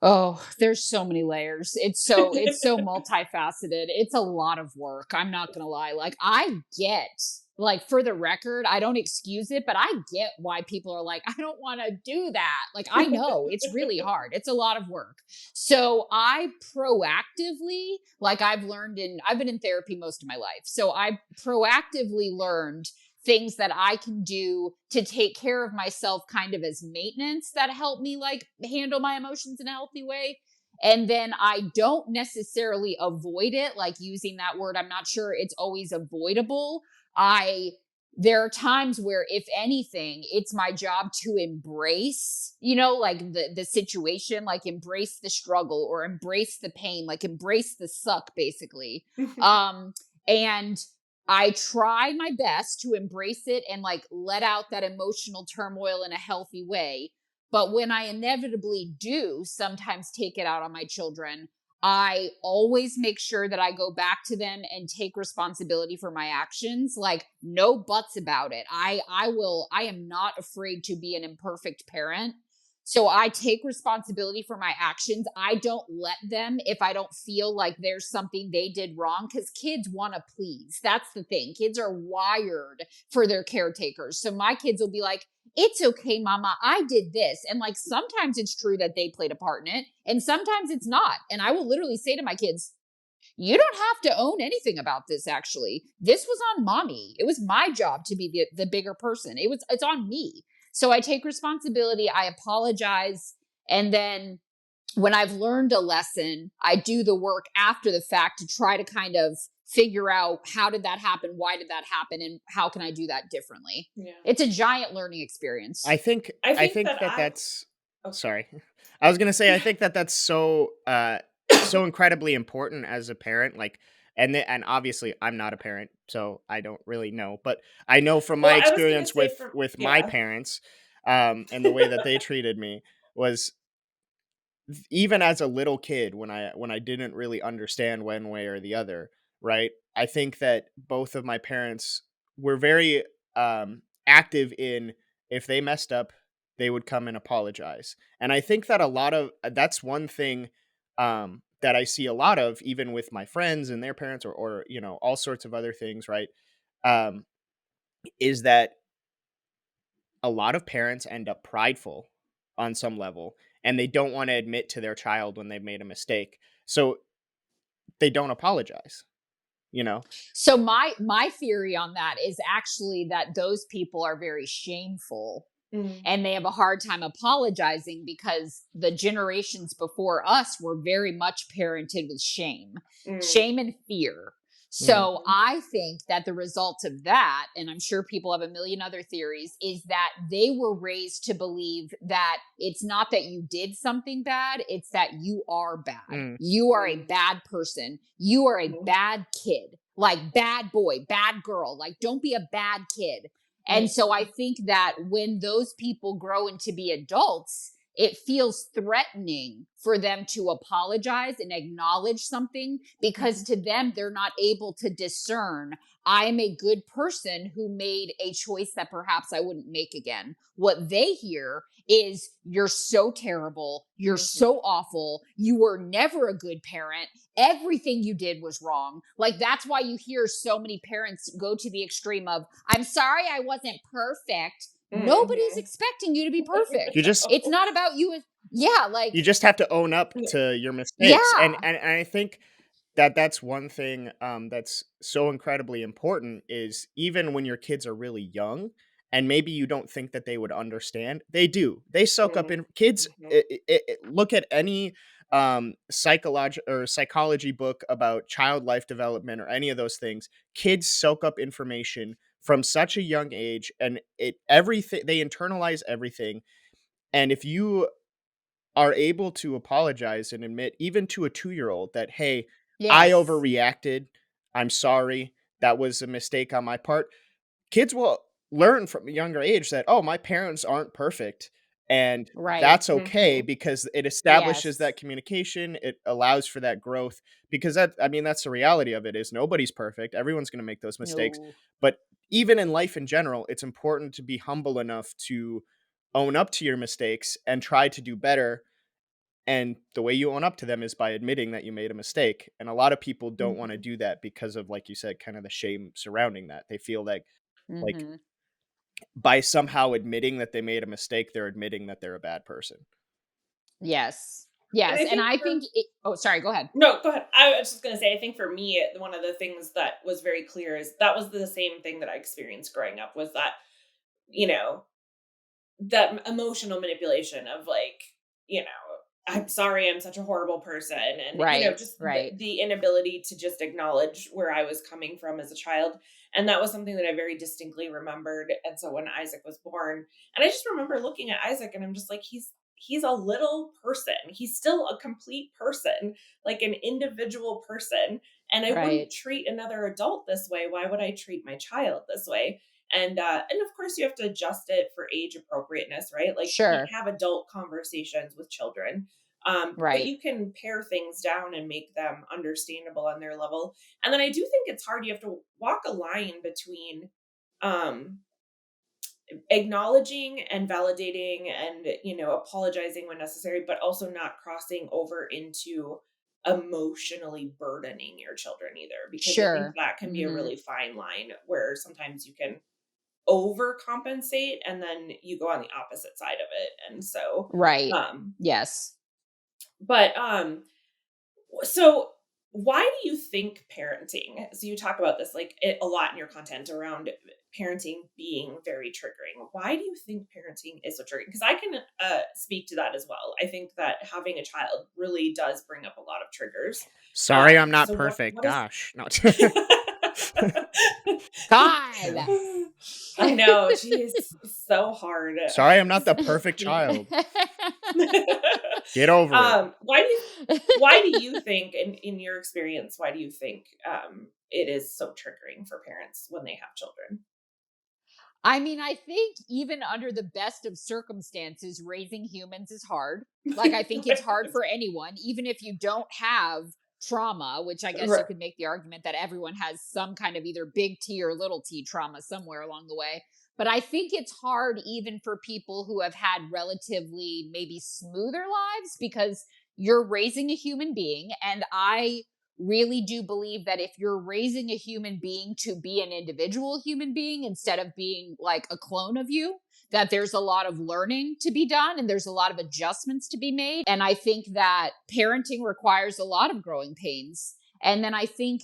Oh, there's so many layers. It's so multifaceted. It's a lot of work. I'm not going to lie. Like I get like for the record, I don't excuse it, but I get why people are like I don't want to do that. Like I know it's really hard. It's a lot of work. So I proactively like I've been in therapy most of my life. So I proactively learned things that I can do to take care of myself kind of as maintenance that help me like handle my emotions in a healthy way. And then I don't necessarily avoid it, like using that word. I'm not sure it's always avoidable. I there are times where if anything, it's my job to embrace, like the situation, like embrace the struggle or embrace the pain, like embrace the suck basically. And I try my best to embrace it and like let out that emotional turmoil in a healthy way. But when I inevitably do sometimes take it out on my children, I always make sure that I go back to them and take responsibility for my actions. Like no buts about it. I am not afraid to be an imperfect parent. So I take responsibility for my actions. I don't let them if I don't feel like there's something they did wrong because kids want to please. That's the thing. Kids are wired for their caretakers. So my kids will be like, it's okay, mama, I did this. And like sometimes it's true that they played a part in it, and sometimes it's not. And I will literally say to my kids, you don't have to own anything about this, actually. This was on mommy. It was my job to be the bigger person. It's on me. So I take responsibility, I apologize, and then when I've learned a lesson, I do the work after the fact to try to kind of figure out how did that happen, why did that happen, and how can I do that differently. Yeah. It's a giant learning experience. I I think think that that that's oh, sorry. I was gonna say I yeah. think that that's so incredibly important as a parent, like, and obviously I'm not a parent, so I don't really know, but I know from my Well, I was gonna experience say for with my yeah. parents, and the way that they treated me was even as a little kid when I didn't really understand one way or the other, right? I think that both of my parents were very active in, if they messed up, they would come and apologize. And I think that a lot of that's one thing that I see a lot of even with my friends and their parents, or all sorts of other things, right? Um, is that a lot of parents end up prideful on some level, and they don't want to admit to their child when they've made a mistake. So they don't apologize, you know? So my theory on that is actually that those people are very shameful Mm, and they have a hard time apologizing because the generations before us were very much parented with mm, shame and fear. Mm, So I think that the result of that, and I'm sure people have a million other theories, is that they were raised to believe that it's not that you did something bad, it's that you are bad. mm, You are a mm, bad person. You are a mhm, bad kid. Like bad boy, bad girl. Like don't be a bad kid. And so I mhm, think that when those people grow into be adults, it feels threatening for them to apologize and acknowledge something because mhm, to them, they're not able to discern, I'm a good person who made a choice that perhaps I wouldn't make again. What they hear is, you're so terrible. You're mhm. so awful. You were never a good parent. Everything you did was wrong. Like, that's why you hear so many parents go to the extreme of, I'm sorry I wasn't perfect. Nobody's Mhm. expecting you to be perfect. you just It's not about you. Yeah, like, you just have to own up Yeah. to your mistakes, and yeah. and I think that that's one thing that's so incredibly important, is even when your kids are really young and maybe you don't think that they would understand, they do. They soak up Mm, in kids. mhm, Look at any psychology book about child life development or any of those things. Kids soak up information from such a young age, and it everything they internalize everything, And if you are able to apologize and admit, even to a 2-year-old, that, "Hey, I Yes. overreacted. I'm sorry. That was a mistake on my part." Kids will learn from a younger age that, "Oh, my parents aren't perfect." And Right. that's okay Mhm. because it establishes Yes. that communication. It allows for that growth because I mean, that's the reality of it is nobody's perfect. Everyone's going to make those mistakes. No. But even in life in general, it's important to be humble enough to own up to your mistakes and try to do better, and the way you own up to them is by admitting that you made a mistake. And a lot of people don't want to Mhm. do that because of, like you said, kind of the shame surrounding that. They feel like Mhm. by somehow admitting that they made a mistake, they're admitting that they're a bad person. Yes. And Yes, I and think I for think it oh, sorry, go ahead. No, go ahead. I was just gonna say, I think for me, one of the things that was very clear is that was the same thing that I experienced growing up was that, you know, that emotional manipulation of like, you know, I'm sorry, I'm such a horrible person. And, Right, just right. the inability to just acknowledge where I was coming from as a child. And that was something that I very distinctly remembered. And so when Isaac was born, and I just remember looking at Isaac and I'm just like, he's a little person. He's still a complete person, like an individual person. And I wouldn't Right. treat another adult this way. Why would I treat my child this way? And of course you have to adjust it for age appropriateness, right? Like you can't Sure. have adult conversations with children, but Right. you can pare things down and make them understandable on their level. And then I do think it's hard. You have to walk a line between um acknowledging and validating and apologizing when necessary, but also not crossing over into emotionally burdening your children either, because I think Sure. that can be a Mhm. really fine line where sometimes you can overcompensate and then you go on the opposite side of it. And so, Right. um, Yes. but so why do you think parenting? So you talk about this like a lot in your content around parenting being very triggering. Why do you think parenting is so triggering? Because I can speak to that as well. I think that having a child really does bring up a lot of triggers. Sorry, I'm not So perfect. what is Gosh, no. God. I know, geez, so hard. Sorry, I'm not the perfect child. Get over it. Why do you think in your experience, why do you think it is so triggering for parents when they have children? I mean, I think even under the best of circumstances, raising humans is hard. Like, I think it's hard for anyone, even if you don't have trauma, which I guess you Right. could make the argument that everyone has some kind of either big T or little t trauma somewhere along the way. But I think it's hard even for people who have had relatively maybe smoother lives because you're raising a human being. And I really do believe that if you're raising a human being to be an individual human being instead of being like a clone of you, that there's a lot of learning to be done and there's a lot of adjustments to be made. And I think that parenting requires a lot of growing pains. And then I think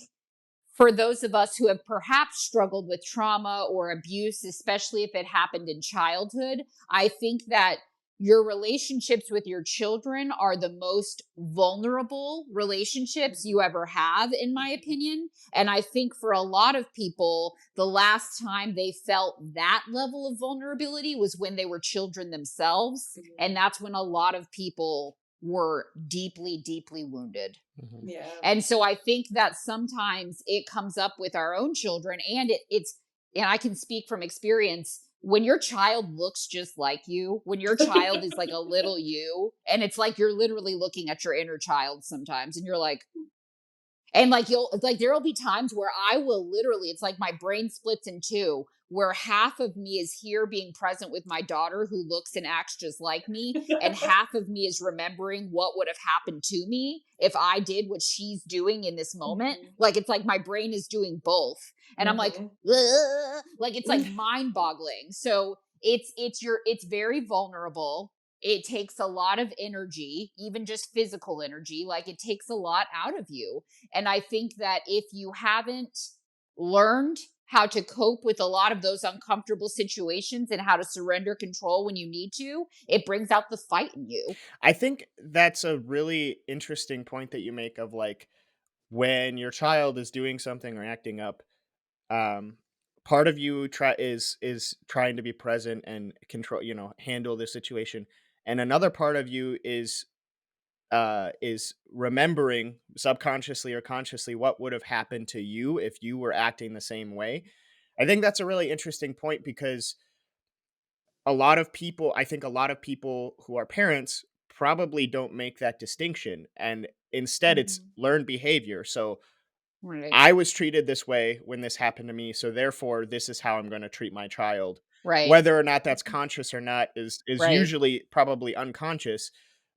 for those of us who have perhaps struggled with trauma or abuse, especially if it happened in childhood, I think that your relationships with your children are the most vulnerable relationships Mhm. you ever have, in my Mhm. opinion. And I think for a lot of people, the last time they felt that level of vulnerability was when they were children themselves. And Mhm. that's when a lot of people were deeply, deeply wounded. Mhm. Yeah. And so I think that sometimes it comes up with our own children, and and I can speak from experience. When your child looks just like you, when your child is like a little you, and it's like you're literally looking at your inner child sometimes, and you're like, and like you'll like there'll be times where I will literally, it's like my brain splits in two, where half of me is here being present with my daughter who looks and acts just like me, and half of me is remembering what would have happened to me if I did what she's doing in this moment. Mhm. Like it's like my brain is doing both. And I'm like, Mhm. "Ugh." Like it's like mind-boggling. So it's very vulnerable. It takes a lot of energy, even just physical energy. Like it takes a lot out of you. And I think that if you haven't learned how to cope with a lot of those uncomfortable situations and how to surrender control when you need to, it brings out the fight in you. I think that's a really interesting point that you make of like when your child is doing something or acting up, um part of you try is trying to be present and control, handle the situation, and another part of you is remembering subconsciously or consciously what would have happened to you if you were acting the same way. I think that's a really interesting point because I think a lot of people who are parents probably don't make that distinction. And instead, it's Mhm. learned behavior. So Right. I was treated this way when this happened to me. So therefore, this is how I'm going to treat my child. Right. Whether or not that's conscious or not is Right. usually probably unconscious.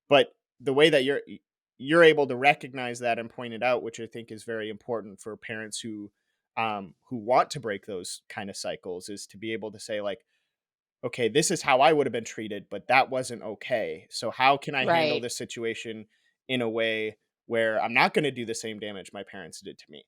But the way that you're able to recognize that and point it out, which I think is very important for parents who want to break those kind of cycles, is to be able to say like, okay, this is how I would have been treated, but that wasn't okay. So how can I handle Right. this situation in a way where I'm not going to do the same damage my parents did to me?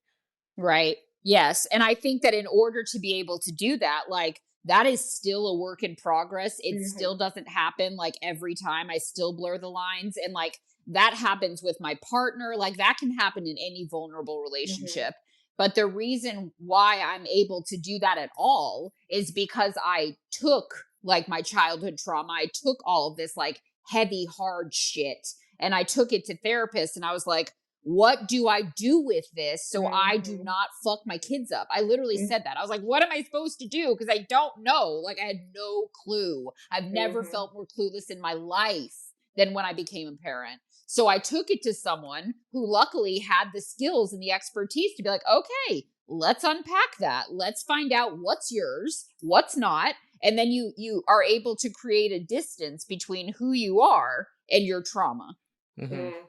Right. Yes. And I think that in order to be able to do that, like that is still a work in progress. It Mhm. still doesn't happen like every time. I still blur the lines. And like that happens with my partner. Like that can happen in any vulnerable Mhm. relationship. But the reason why I'm able to do that at all is because I took like my childhood trauma. I took all of this like heavy, hard shit and I took it to therapists and I was like, what do I do with this so I do Mhm. not fuck my kids up? I literally said that. I was like, what am I supposed to do? Because I don't know. Like, I had no clue. I've never Mhm. felt more clueless in my life than when I became a parent. So I took it to someone who luckily had the skills and the expertise to be like, okay, let's unpack that. Let's find out what's yours, what's not. And then you are able to create a distance between who you are and your trauma. Hmm. Mm.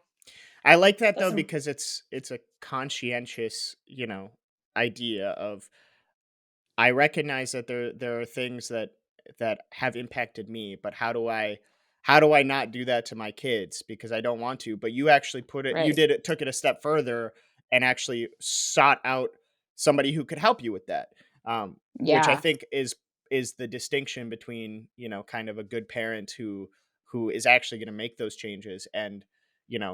I like that That's though some because it's a conscientious, idea of I recognize that there are things that have impacted me, but how do I not do that to my kids because I don't want to? But you actually Right. took it a step further and actually sought out somebody who could help you with that. Which I Yeah. think is the distinction between, kind of a good parent who is actually going to make those changes and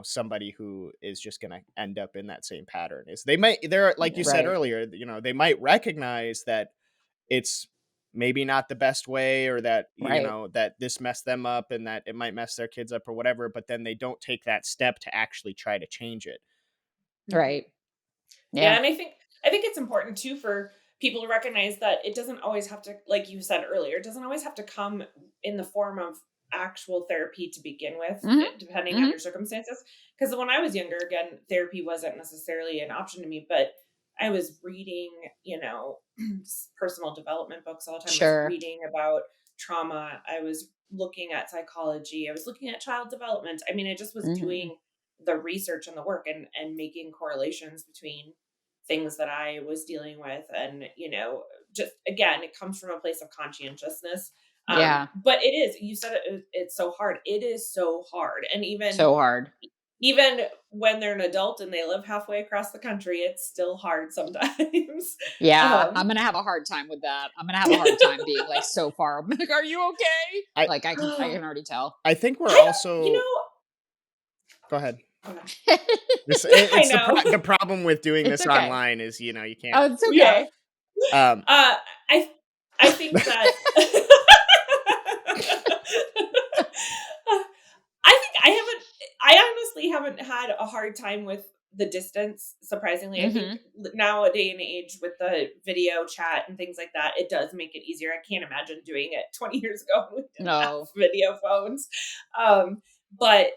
somebody who is just going to end up in that same pattern. Is they're like you said Right. earlier, they might recognize that it's maybe not the best way or that Right. that this messed them up and that it might mess their kids up or whatever, but then they don't take that step to actually try to change it. Mhm. Right. Yeah, Yeah. and I think it's important too for people to recognize that it doesn't always have to, like you said earlier, it doesn't always have to come in the form of actual therapy to begin with, Mhm. depending on Mhm. your circumstances. Because when I was younger, again, therapy wasn't necessarily an option to me, but I was reading, personal development books all the time. I was Sure. reading about trauma. I was looking at psychology. I was looking at child development. I mean, I just was Mhm. doing the research and the work and making correlations between things that I was dealing with. And, just again, it comes from a place of conscientiousness. Yeah. But it is, you said it's so hard. It is so hard. And So hard. even when they're an adult and they live halfway across the country, it's still hard sometimes. Yeah, I'm um, gonna have a hard time with that. I'm gonna have a hard time being like so far. I'm like, are you okay? I Like I can already tell. I think we're I don't, also go ahead. okay. I It's know. the problem with doing It's this okay. online is you can't. Oh, it's Yeah. okay. um I I think that I honestly haven't had a hard time with the distance, surprisingly. I think Mhm. nowadays and age with the video chat and things like that, it does make it easier. I can't imagine doing it 20 years ago when we didn't have No. video phones. But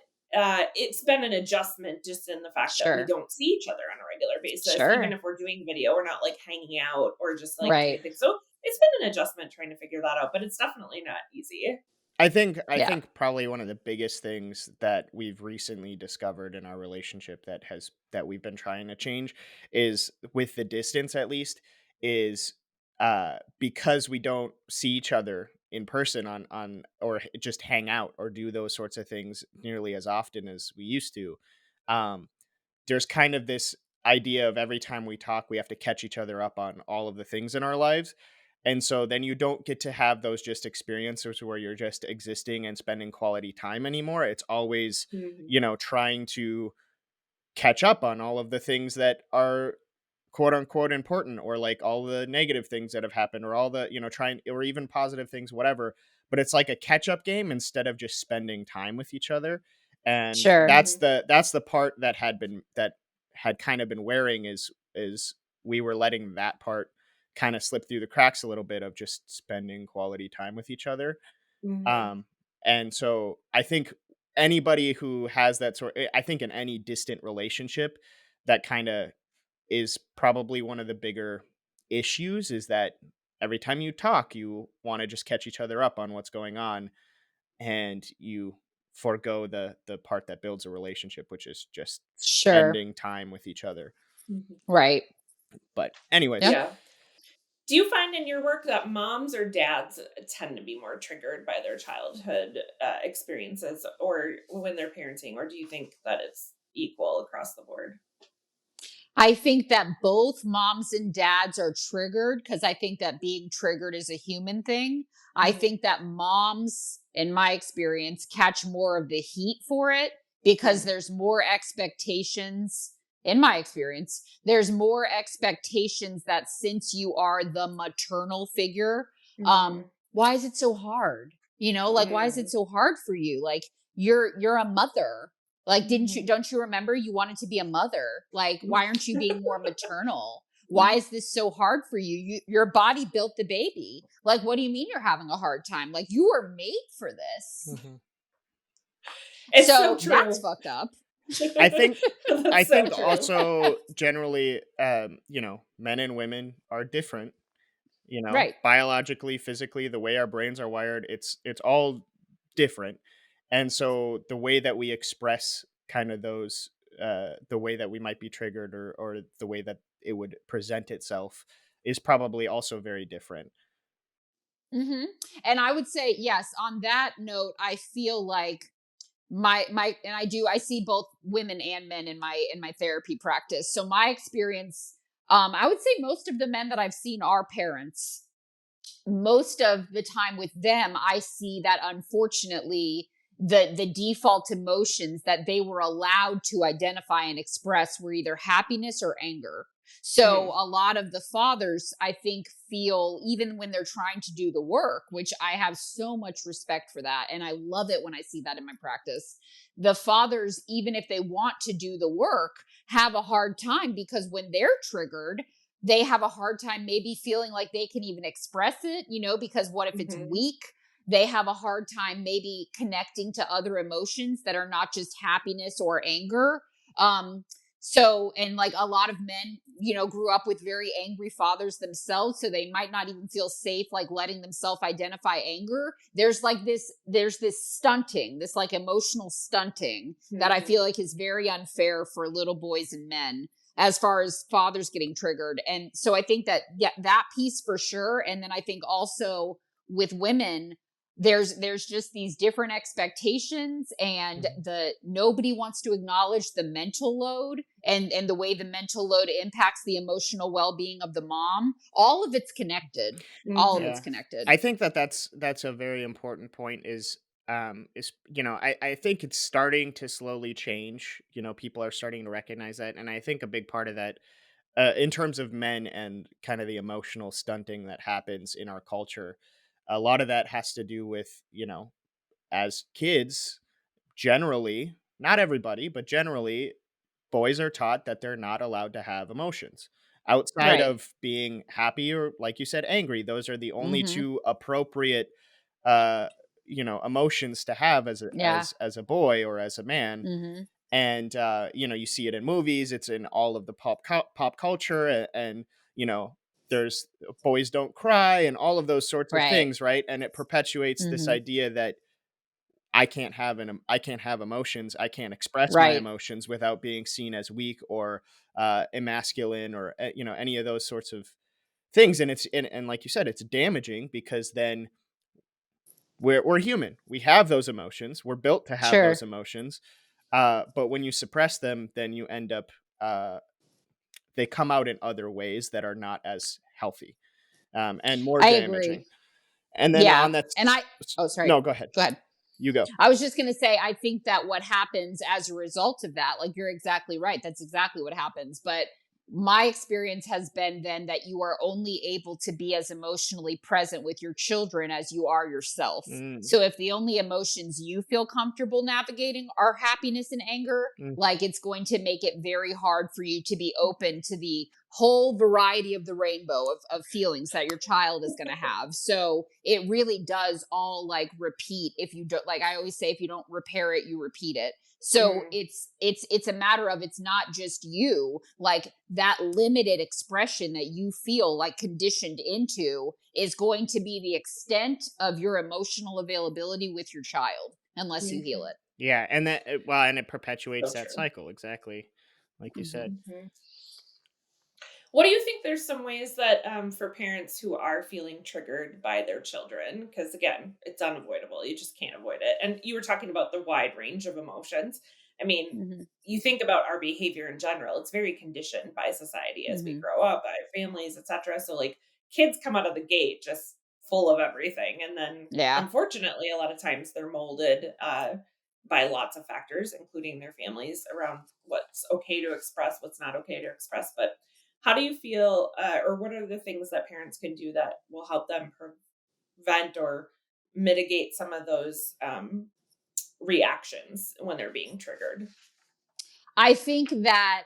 it's been an adjustment just in the fact that we Sure. don't see each other on a regular basis. Even Sure. if we're doing video, we're not like hanging out or just like Right. doing things. So it's been an adjustment trying to figure that out, but it's definitely not easy. I Yeah. think probably one of the biggest things that we've recently discovered in our relationship that we've been trying to change is with the distance at least is because we don't see each other in person on or just hang out or do those sorts of things nearly as often as we used to. Um there's kind of this idea of every time we talk, we have to catch each other up on all of the things in our lives. And so then you don't get to have those just experiences where you're just existing and spending quality time anymore. It's always, Mhm. trying to catch up on all of the things that are quote unquote important or like all the negative things that have happened or all the, trying or even positive things, whatever. but it's like a catch up game instead of just spending time with each other. And Sure. that's the part that had kind of been wearing, is we were letting that part kind of slip through the cracks a little bit of just spending quality time with each other. Mhm. Um, and so I think anybody who has that I think in any distant relationship, that kind of is probably one of the bigger issues, is that every time you talk, you want to just catch each other up on what's going on, and you forego the part that builds a relationship, which is just Sure. spending time with each other. Mhm. Right. But anyways, Yep. Yeah. Do you find in your work that moms or dads tend to be more triggered by their childhood experiences or when they're parenting, or do you think that it's equal across the board? I think that both moms and dads are triggered because I think that being triggered is a human thing. I Mhm. think that moms, in my experience, catch more of the heat for it because Mhm. there's more expectations. In my experience, there's more expectations that since you are the maternal figure, Mhm. why is it so hard? Like why is it Mm. so hard for you? Like you're a mother, like, Mhm. don't you remember you wanted to be a mother? Like, why aren't you being more maternal? Why Mhm. is this so hard for you? Your body built the baby. Like, what do you mean you're having a hard time? Like, you were made for this. mhm. It's so So that's true. fucked up. I think I That's so think true. also generally, men and women are different. Right. Biologically, physically, the way our brains are wired, it's all different. And so the way that we express kind of those, the way that we might be triggered, or the way that it would present itself, is probably also very different. hmm And I would say, yes, on that note, I feel like and I see both women and men in my therapy practice. So my experience, I would say most of the men that I've seen are parents. Most of the time with them, I see that unfortunately the default emotions that they were allowed to identify and express were either happiness or anger. So Mhm. a lot of the fathers, I think, feel, even when they're trying to do the work, which I have so much respect for that, and I love it when I see that in my practice. The fathers, even if they want to do the work, have a hard time because when they're triggered, they have a hard time maybe feeling like they can even express it, because what if it's Mhm. weak? They have a hard time maybe connecting to other emotions that are not just happiness or anger. Um, and like a lot of men, grew up with very angry fathers themselves, so they might not even feel safe like letting themselves identify anger. There's this stunting, this like emotional stunting that I Mhm. feel like is very unfair for little boys and men as far as fathers getting triggered. And so I think that, yeah, that piece for sure. And then I think also with women, there's just these different expectations, and Mhm. the nobody wants to acknowledge the mental load and the way the mental load impacts the emotional well-being of the mom. All of it's connected. All of Mhm. it's Yeah. connected. I think that's a very important point, is I think it's starting to slowly change. People are starting to recognize that, and I think a big part of that, in terms of men and kind of the emotional stunting that happens in our culture, a lot of that has to do with, as kids, generally, not everybody, but generally, boys are taught that they're not allowed to have emotions outside Right. of being happy, or, like you said, angry. Those are the only Mm-hmm. two appropriate, uh emotions to have as a Yeah. boy or as a man. Mm-hmm. And you see it in movies, it's in all of the pop culture, and you know there's boys don't cry and all of those sorts of Right. things, right? And it perpetuates this Mm-hmm. idea that I can't have emotions. I can't express my Right. emotions without being seen as weak, or emasculine, or any of those sorts of things. And and like you said, it's damaging, because then we're human. We have those emotions. We're built to have those Sure. emotions. But when you suppress them, then you end up, they come out in other ways that are not as healthy, and more I damaging. agree. And then Yeah. on that, And oh, sorry. no, go ahead. Go ahead. You go. I was just going to say, I think that what happens as a result of that, like you're exactly right. That's exactly what happens. But my experience has been then that you are only able to be as emotionally present with your children as you are yourself. Mm, So if the only emotions you feel comfortable navigating are happiness and anger, mm, like it's going to make it very hard for you to be open to the whole variety of the rainbow of feelings that your child is going to have. So it really does all like repeat. If you don't, like I always say, if you don't repair it, you repeat it. So Mhm. it's a matter of, it's not just you, like that limited expression that you feel like conditioned into is going to be the extent of your emotional availability with your child unless you heal Mhm. it. yeah, and well, and it So perpetuates that true. cycle exactly, like you said. Mhm. Mhm. What do you think there's some ways that for parents who are feeling triggered by their children? Because again, it's unavoidable. You just can't avoid it. And you were talking about the wide range of emotions. I mean, Mhm. you think about our behavior in general, it's very conditioned by society as we Mhm. grow up, by families, etc. So like kids come out of the gate just full of everything. And then Yeah. unfortunately, a lot of times they're molded by lots of factors, including their families around what's okay to express, what's not okay to express. But how do you feel, or what are the things that parents can do that will help them prevent or mitigate some of those reactions when they're being triggered? I think that,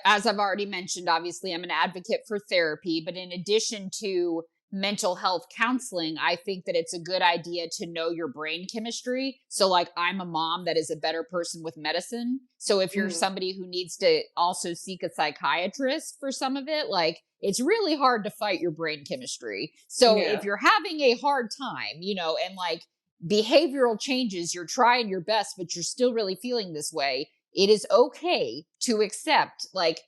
as I've already mentioned, obviously I'm an advocate for therapy, but in addition to mental health counseling, I think that it's a good idea to know your brain chemistry. So, like, I'm a mom that is a better person with medicine. So, if you're Mhm. somebody who needs to also seek a psychiatrist for some of it, like, it's really hard to fight your brain chemistry. So, if Yeah. you're having a hard time, and like behavioral changes, you're trying your best, but you're still really feeling this way, it is okay to accept like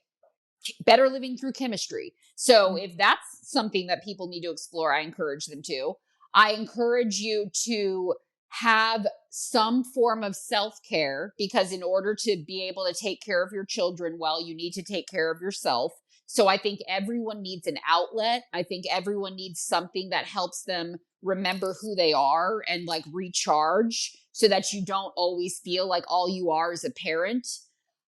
better living through chemistry. So Mhm. if that's something that people need to explore, I encourage them to. I encourage you to have some form of self-care, because in order to be able to take care of your children well, you need to take care of yourself. So I think everyone needs an outlet. I think everyone needs something that helps them remember who they are and like recharge, so that you don't always feel like all you are is a parent.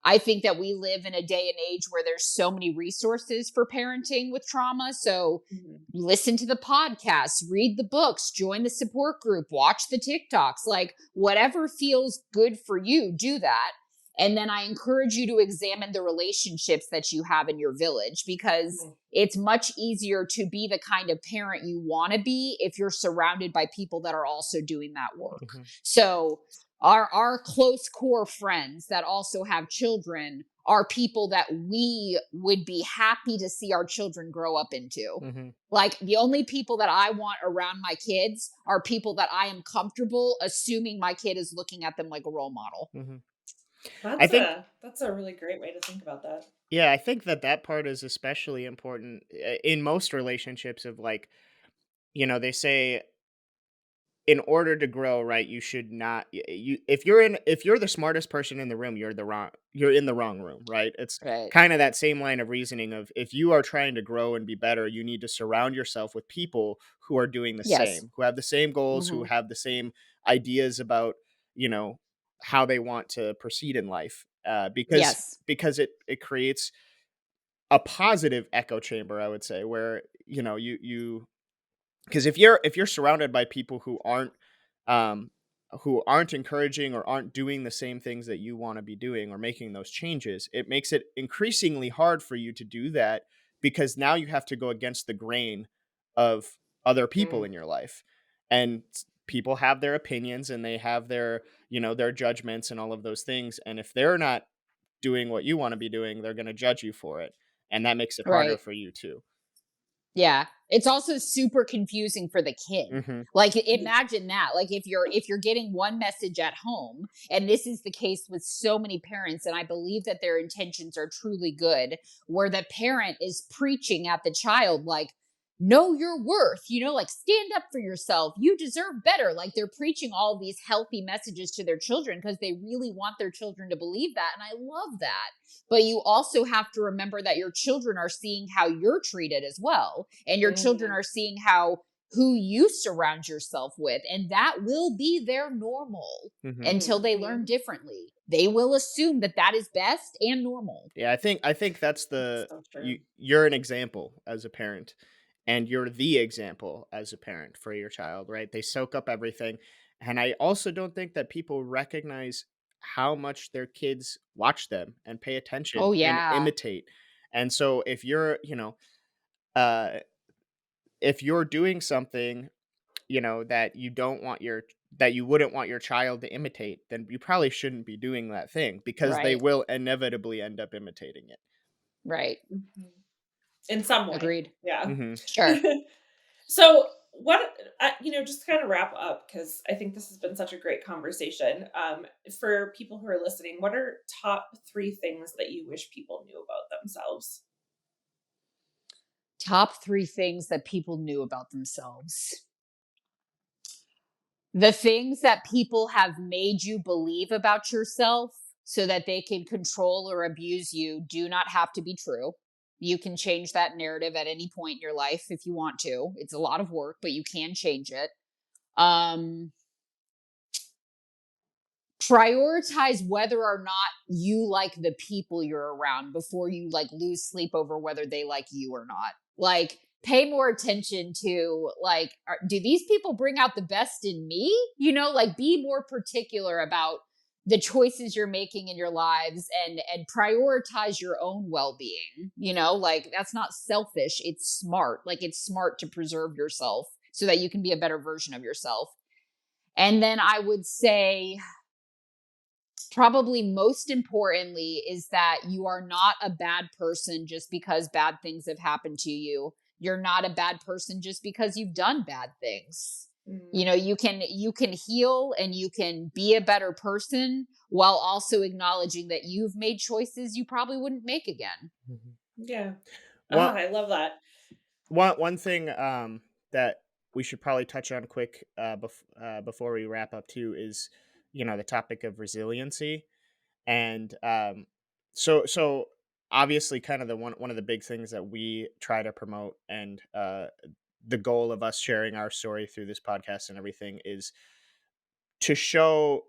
I think that we live in a day and age where there's so many resources for parenting with trauma. So Mhm. listen to the podcasts, read the books, join the support group, watch the TikToks, like whatever feels good for you, do that. And then I encourage you to examine the relationships that you have in your village, because Mhm. it's much easier to be the kind of parent you want to be if you're surrounded by people that are also doing that work. Hmm. So our close core friends that also have children are people that we would be happy to see our children grow up into. Hmm. Like, the only people that I want around my kids are people that I am comfortable assuming my kid is looking at them like a role model. Hmm. I That's think, a really great way to think about that. yeah, I think that part is especially important in most relationships of like, they say in order to grow, right, you should not you if you're the smartest person in the room, you're in the wrong room, right? It's Right. kind of that same line of reasoning of if you are trying to grow and be better, you need to surround yourself with people who are doing the Yes. same, who have the same goals, who Hmm. have the same ideas about, you know, how they want to proceed in life. Yes. Because it creates a positive echo chamber, I would say, where you because if you're surrounded by people um who aren't encouraging or aren't doing the same things that you want to be doing or making those changes, it makes it increasingly hard for you to do that, because now you have to go against the grain of other people Mm. in your life. And people have their opinions and they have their judgments and all of those things, and if they're not doing what you want to be doing, they're going to judge you for it, and that makes it harder Right. for you too. Yeah. It's also super confusing for the kid. Mhm. Like, Yeah. imagine that. Like, if you're getting one message at home, and this is the case with so many parents, and I believe that their intentions are truly good, where the parent is preaching at the child like, know your worth, like stand up for yourself, you deserve better. Like, they're preaching all these healthy messages to their children because they really want their children to believe that, and I love that. But you also have to remember that your children are seeing how you're treated as well. And your children Mhm. are seeing how who you surround yourself with, and that will be their normal Mhm. until they learn differently. They will assume that that is best and normal. Yeah, I think that's That's the so true. you're an example as a parent, and you're the example as a parent for your child, right? They soak up everything, and I also don't think that people recognize how much their kids watch them and pay attention Oh and yeah. imitate. And so if you're, uh if you're doing something, that you don't want your that you wouldn't want your child to imitate, then you probably shouldn't be doing that thing because they Right. will inevitably end up imitating it. Right. Mhm. In some way. Agreed. Yeah. Mhm. Sure. So, what just to kind of wrap up, because I think this has been such a great conversation. For people who are listening, what are top 3 things that you wish people knew about themselves? Top 3 things that people knew about themselves. The things that people have made you believe about yourself so that they can control or abuse you do not have to be true. You can change that narrative at any point in your life if you want to. It's a lot of work, but you can change it. Um, Prioritize whether or not you like the people you're around before you like lose sleep over whether they like you or not. Like, pay more attention to like, do these people bring out the best in me? Like, be more particular about the choices you're making in your lives, and prioritize your own well-being. Like, that's not selfish, it's smart. Like, it's smart to preserve yourself so that you can be a better version of yourself. And then I would say, probably most importantly, is that you are not a bad person just because bad things have happened to you. You're not a bad person just because you've done bad things. Mm, You can heal and you can be a better person while also acknowledging that you've made choices you probably wouldn't make again. Mhm. yeah. One I love that. one thing that we should probably touch on quick before we wrap up too is the topic of resiliency. And so obviously kind of the one of the big things that we try to promote, and the goal of us sharing our story through this podcast and everything, is to show,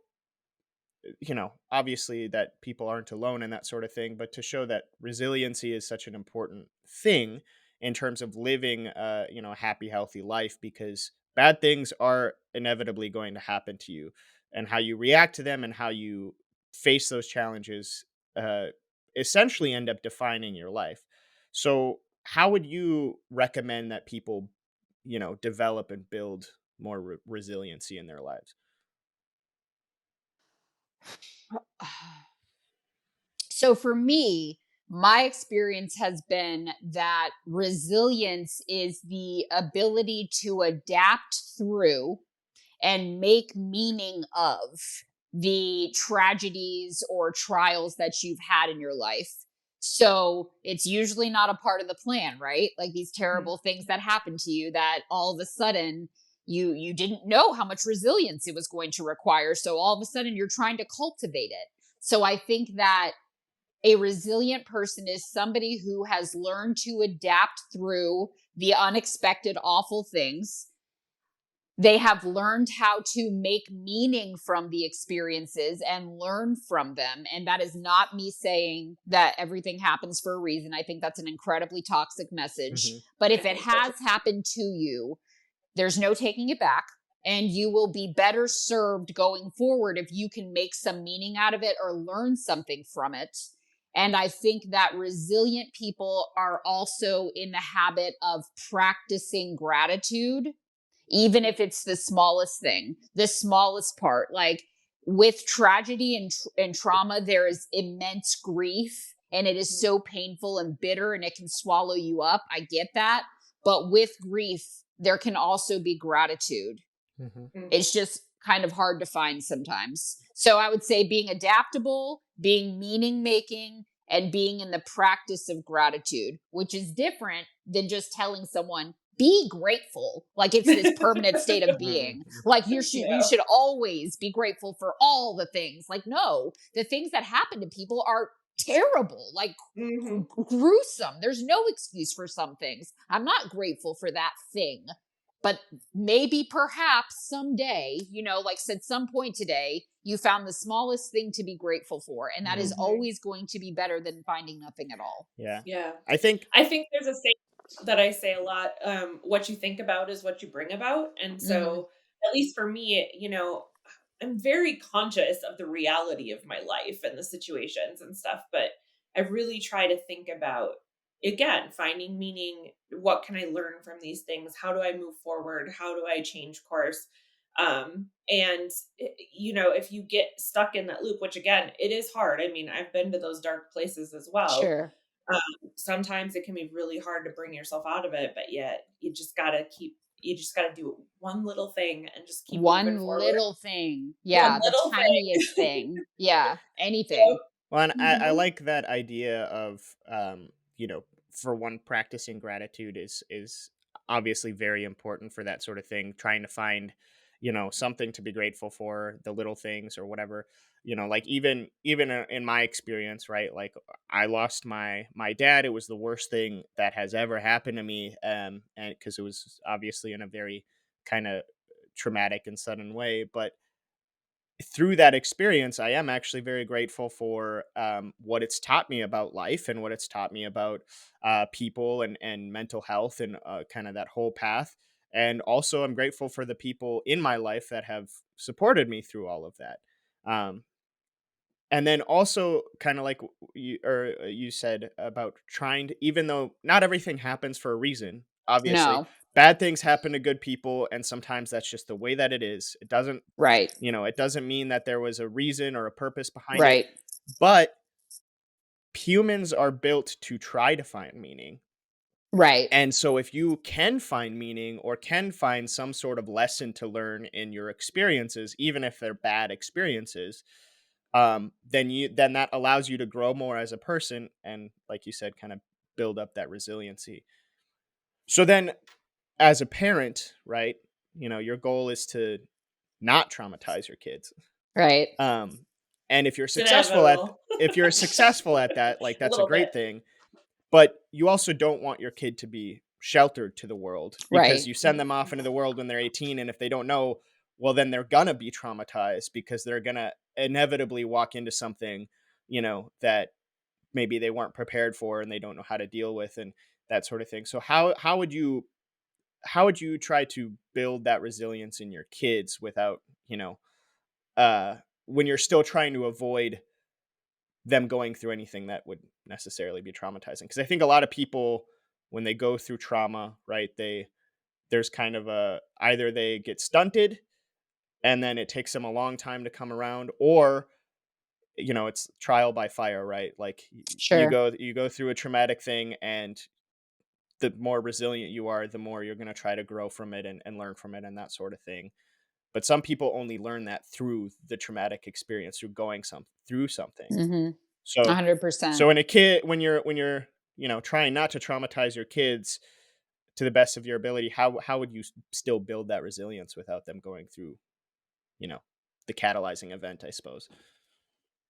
obviously, that people aren't alone and that sort of thing, but to show that resiliency is such an important thing in terms of living a happy, healthy life, because bad things are inevitably going to happen to you, and how you react to them and how you face those challenges uh essentially end up defining your life. So how would you recommend that people develop and build more resiliency in their lives? So for me, my experience has been that resilience is the ability to adapt through and make meaning of the tragedies or trials that you've had in your life. So it's usually not a part of the plan, right? Like these Mhm. terrible things that happen to you that all of a sudden you didn't know how much resilience it was going to require. So all of a sudden you're trying to cultivate it. So I think that a resilient person is somebody who has learned to adapt through the unexpected awful things. They have learned how to make meaning from the experiences and learn from them. And that is not me saying that everything happens for a reason. I think that's an incredibly toxic message. Hmm. But I if it think so too. has happened to you, there's no taking it back. And you will be better served going forward if you can make some meaning out of it or learn something from it. And I think that resilient people are also in the habit of practicing gratitude, even if it's the smallest thing, the smallest part. Like, with tragedy and trauma, there is immense grief, and it is Mhm. so painful and bitter, and it can swallow you up. I get that. But with grief, there can also be gratitude. Hmm. It's Mhm. just kind of hard to find sometimes. So I would say being adaptable, being meaning making, and being in the practice of gratitude, which is different than just telling someone be grateful like it's this permanent state of being. Hmm. Like you Yeah. should always be grateful for all the things. Like, no, the things that happen to people are terrible, like Mhm. gruesome. There's no excuse for some things. I'm not grateful for that thing. but maybe perhaps someday, like said, some point today, you found the smallest thing to be grateful for. And that is Mhm. always going to be better than finding nothing at all. Yeah. Yeah. I think I think there's a saying that I say a lot, what you think about is what you bring about. And Hmm. so, at least for me, I'm very conscious of the reality of my life and the situations and stuff, but I really try to think about, again, finding meaning. What can I learn from these things? How do I move forward? How do I change course? And if you get stuck in that loop, which again, it is hard. I mean, I've been to those dark places as well. Sure. Sometimes it can be really hard to bring yourself out of it, but yet you just gotta do one little thing and just keep moving One forward. little thing. One Yeah. The little tiniest thing. thing. Yeah. Anything. well, and I Mhm. like that idea of you know, for one, practicing gratitude is obviously very important for that sort of thing. Trying to find, something to be grateful for, the little things or whatever. Like even in my experience, right? Like I lost my dad. It was the worst thing that has ever happened to me, and because it was obviously in a very kind of traumatic and sudden way, but through that experience, I am actually very grateful for what it's taught me about life and what it's taught me about people and mental health and kind of that whole path. And also, I'm grateful for the people in my life that have supported me through all of that. Um, and then also, kind of like you said about trying to, even though not everything happens for a reason, obviously, No. bad things happen to good people, and sometimes that's just the way that it is. It doesn't Right. it doesn't mean that there was a reason or a purpose behind it, Right. but humans are built to try to find meaning. Right. And so if you can find meaning or can find some sort of lesson to learn in your experiences, even if they're bad experiences, then that allows you to grow more as a person and, like you said, kind of build up that resiliency. So then as a parent, right, your goal is to not traumatize your kids. Right. Um, and It's inevitable. if you're successful at that, like A that's a little bit. great thing. But you also don't want your kid to be sheltered to the world because Right. you send them off into the world when they're 18, and if they don't know, well, then they're gonna be traumatized because they're gonna inevitably walk into something, that maybe they weren't prepared for and they don't know how to deal with and that sort of thing. So how would you try to build that resilience in your kids without, uh when you're still trying to avoid them going through anything that would necessarily be traumatizing? Because I think a lot of people, when they go through trauma, right, there's kind of a, either they get stunted and then it takes them a long time to come around, or it's trial by fire, right? Like Sure. you go through a traumatic thing, and the more resilient you are, the more you're going to try to grow from it and learn from it and that sort of thing. But some people only learn that through the traumatic experience, through going through something. Mm-hmm. So 100%. so when a kid when you're, trying not to traumatize your kids to the best of your ability, how would you still build that resilience without them going through, you know, the catalyzing event, I suppose?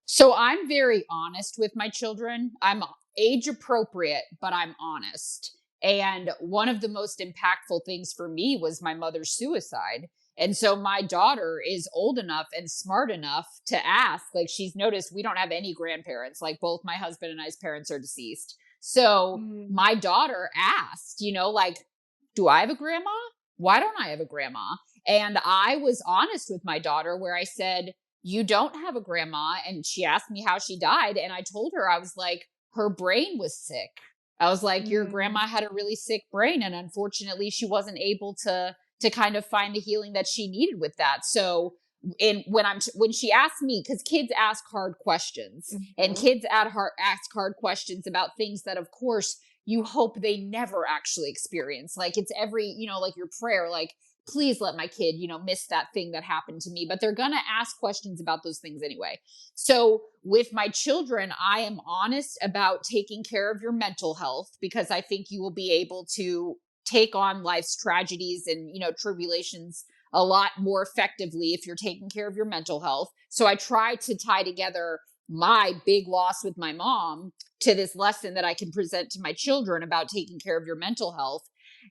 So I'm very honest with my children. I'm age appropriate, but I'm honest. And one of the most impactful things for me was my mother's suicide. And so my daughter is old enough and smart enough to ask, like, she's noticed we don't have any grandparents, like, both my husband and I's parents are deceased. So Mm. my daughter asked, like, do I have a grandma? Why don't I have a grandma? And I was honest with my daughter where I said, you don't have a grandma. And she asked me how she died. And I told her, I was like, her brain was sick. I was like, your Mm. grandma had a really sick brain. And unfortunately, she wasn't able to kind of find the healing that she needed with that. So when she asked me, because kids ask hard questions and Mhm. kids ask hard questions about things that of course you hope they never actually experience. Like it's every, like your prayer, like, please let my kid, miss that thing that happened to me. But they're going to ask questions about those things anyway. So with my children, I am honest about taking care of your mental health because I think you will be able to take on life's tragedies and, tribulations a lot more effectively if you're taking care of your mental health. So I try to tie together my big loss with my mom to this lesson that I can present to my children about taking care of your mental health.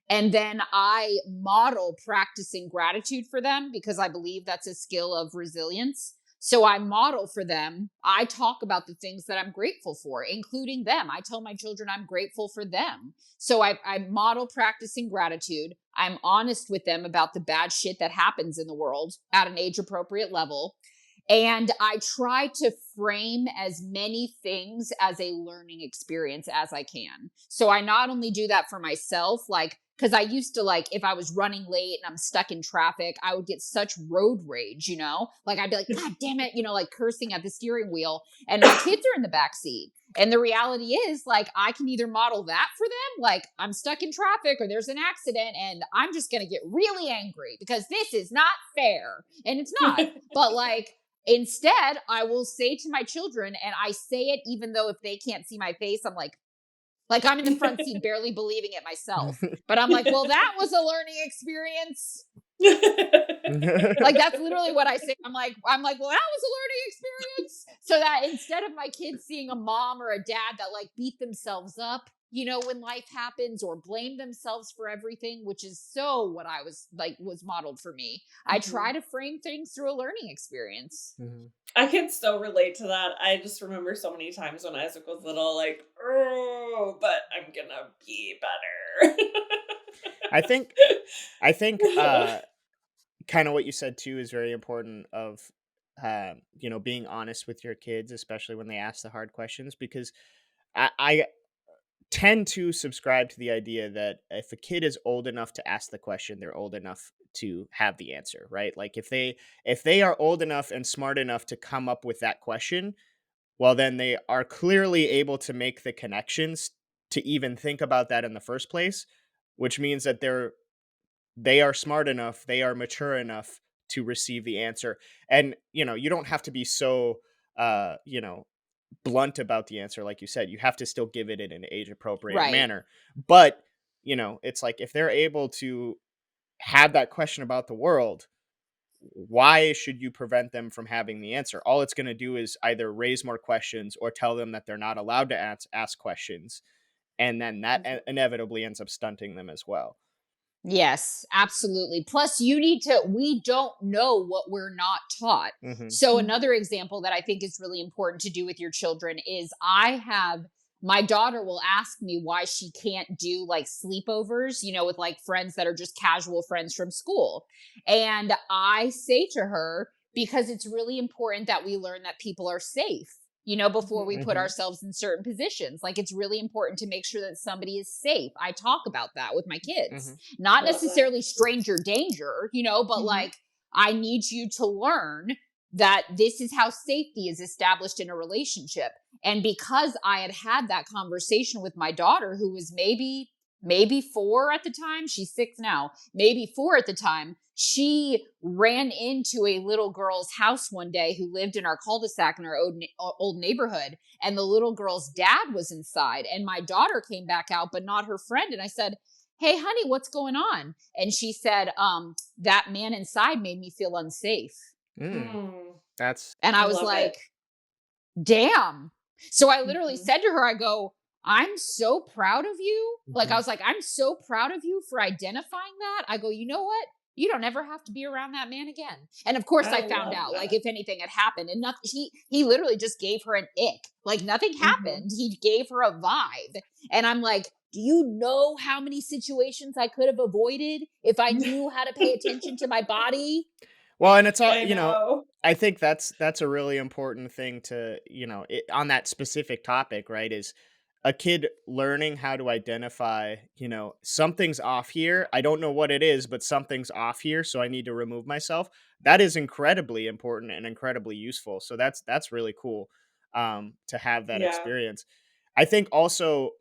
And then I model practicing gratitude for them because I believe that's a skill of resilience. So I model for them. I talk about the things that I'm grateful for, including them. I tell my children I'm grateful for them. So I model practicing gratitude. I'm honest with them about the bad shit that happens in the world at an age appropriate level. And I try to frame as many things as a learning experience as I can. So I not only do that for myself, like, because I used to, like, if I was running late and I'm stuck in traffic, I would get such road rage, you know? Like, I'd be like, God damn it, you know, like cursing at the steering wheel. And my kids are in the back seat. And the reality is, like, I can either model that for them, like, I'm stuck in traffic or there's an accident and I'm just going to get really angry because this is not fair. And it's not. But, like, instead, I will say to my children, and I say it even though if they can't see my face, I'm like I'm in the front seat, barely believing it myself. But I'm like, well, that was a learning experience. Like that's literally what I say. I'm like, well, that was a learning experience. So that instead of my kids seeing a mom or a dad that like beat themselves up, you know, when life happens or blame themselves for everything, which is so what I was like was modeled for me. I try to frame things through a learning experience. I can so relate to that. I just remember so many times when Isaac was little, like, oh, but I'm gonna be better. I think kind of what you said too is very important of you know, being honest with your kids, especially when they ask the hard questions, because I tend to subscribe to the idea that if a kid is old enough to ask the question, they're old enough to have the answer, right? Like if they are old enough and smart enough to come up with that question, well then they are clearly able to make the connections to even think about that in the first place, which means that they are smart enough, they are mature enough to receive the answer. And you know, you don't have to be so you know, blunt about the answer. Like you said, you have to still give it in an age appropriate Right. manner. But you know, it's like if they're able to have that question about the world, why should you prevent them from having the answer? All it's going to do is either raise more questions or tell them that they're not allowed to ask questions, and then that inevitably ends up stunting them as well. Yes, absolutely. Plus, we don't know what we're not taught. Hmm. So, another example that I think is really important to do with your children is my daughter will ask me why she can't do like sleepovers, you know, with like friends that are just casual friends from school. And I say to her, because it's really important that we learn that people are safe, you know, before we put Hmm. ourselves in certain positions. Like it's really important to make sure that somebody is safe. I talk about that with my kids, Hmm. not I love that. necessarily stranger danger, you know, but like I need you to learn that this is how safety is established in a relationship. And because I had that conversation with my daughter, who was maybe 4 at the time, she's 6 now, maybe 4 at the time, she ran into a little girl's house one day who lived in our cul-de-sac in our old neighborhood, and the little girl's dad was inside, and my daughter came back out but not her friend. And I said, hey honey, what's going on? And she said, that man inside made me feel unsafe. That's And I I was love it. like, damn. So I literally said to her, I go, I'm so proud of you. Like, I was like, I'm so proud of you for identifying that. I go, you know what? You don't ever have to be around that man again. And of course, I I found love out, like, that. if anything had happened, and nothing, he literally just gave her an ick. Like, nothing happened. He gave her a vibe. And I'm like, do you know how many situations I could have avoided if I knew how to pay attention to my body? well, and it's all, I you know, know. I think that's a really important thing to, you know, on that specific topic, right? Is a kid learning how to identify, you know, something's off here. I don't know what it is, but something's off here, so I need to remove myself. That is incredibly important and incredibly useful. So that's really cool to have that Yeah. experience. I think also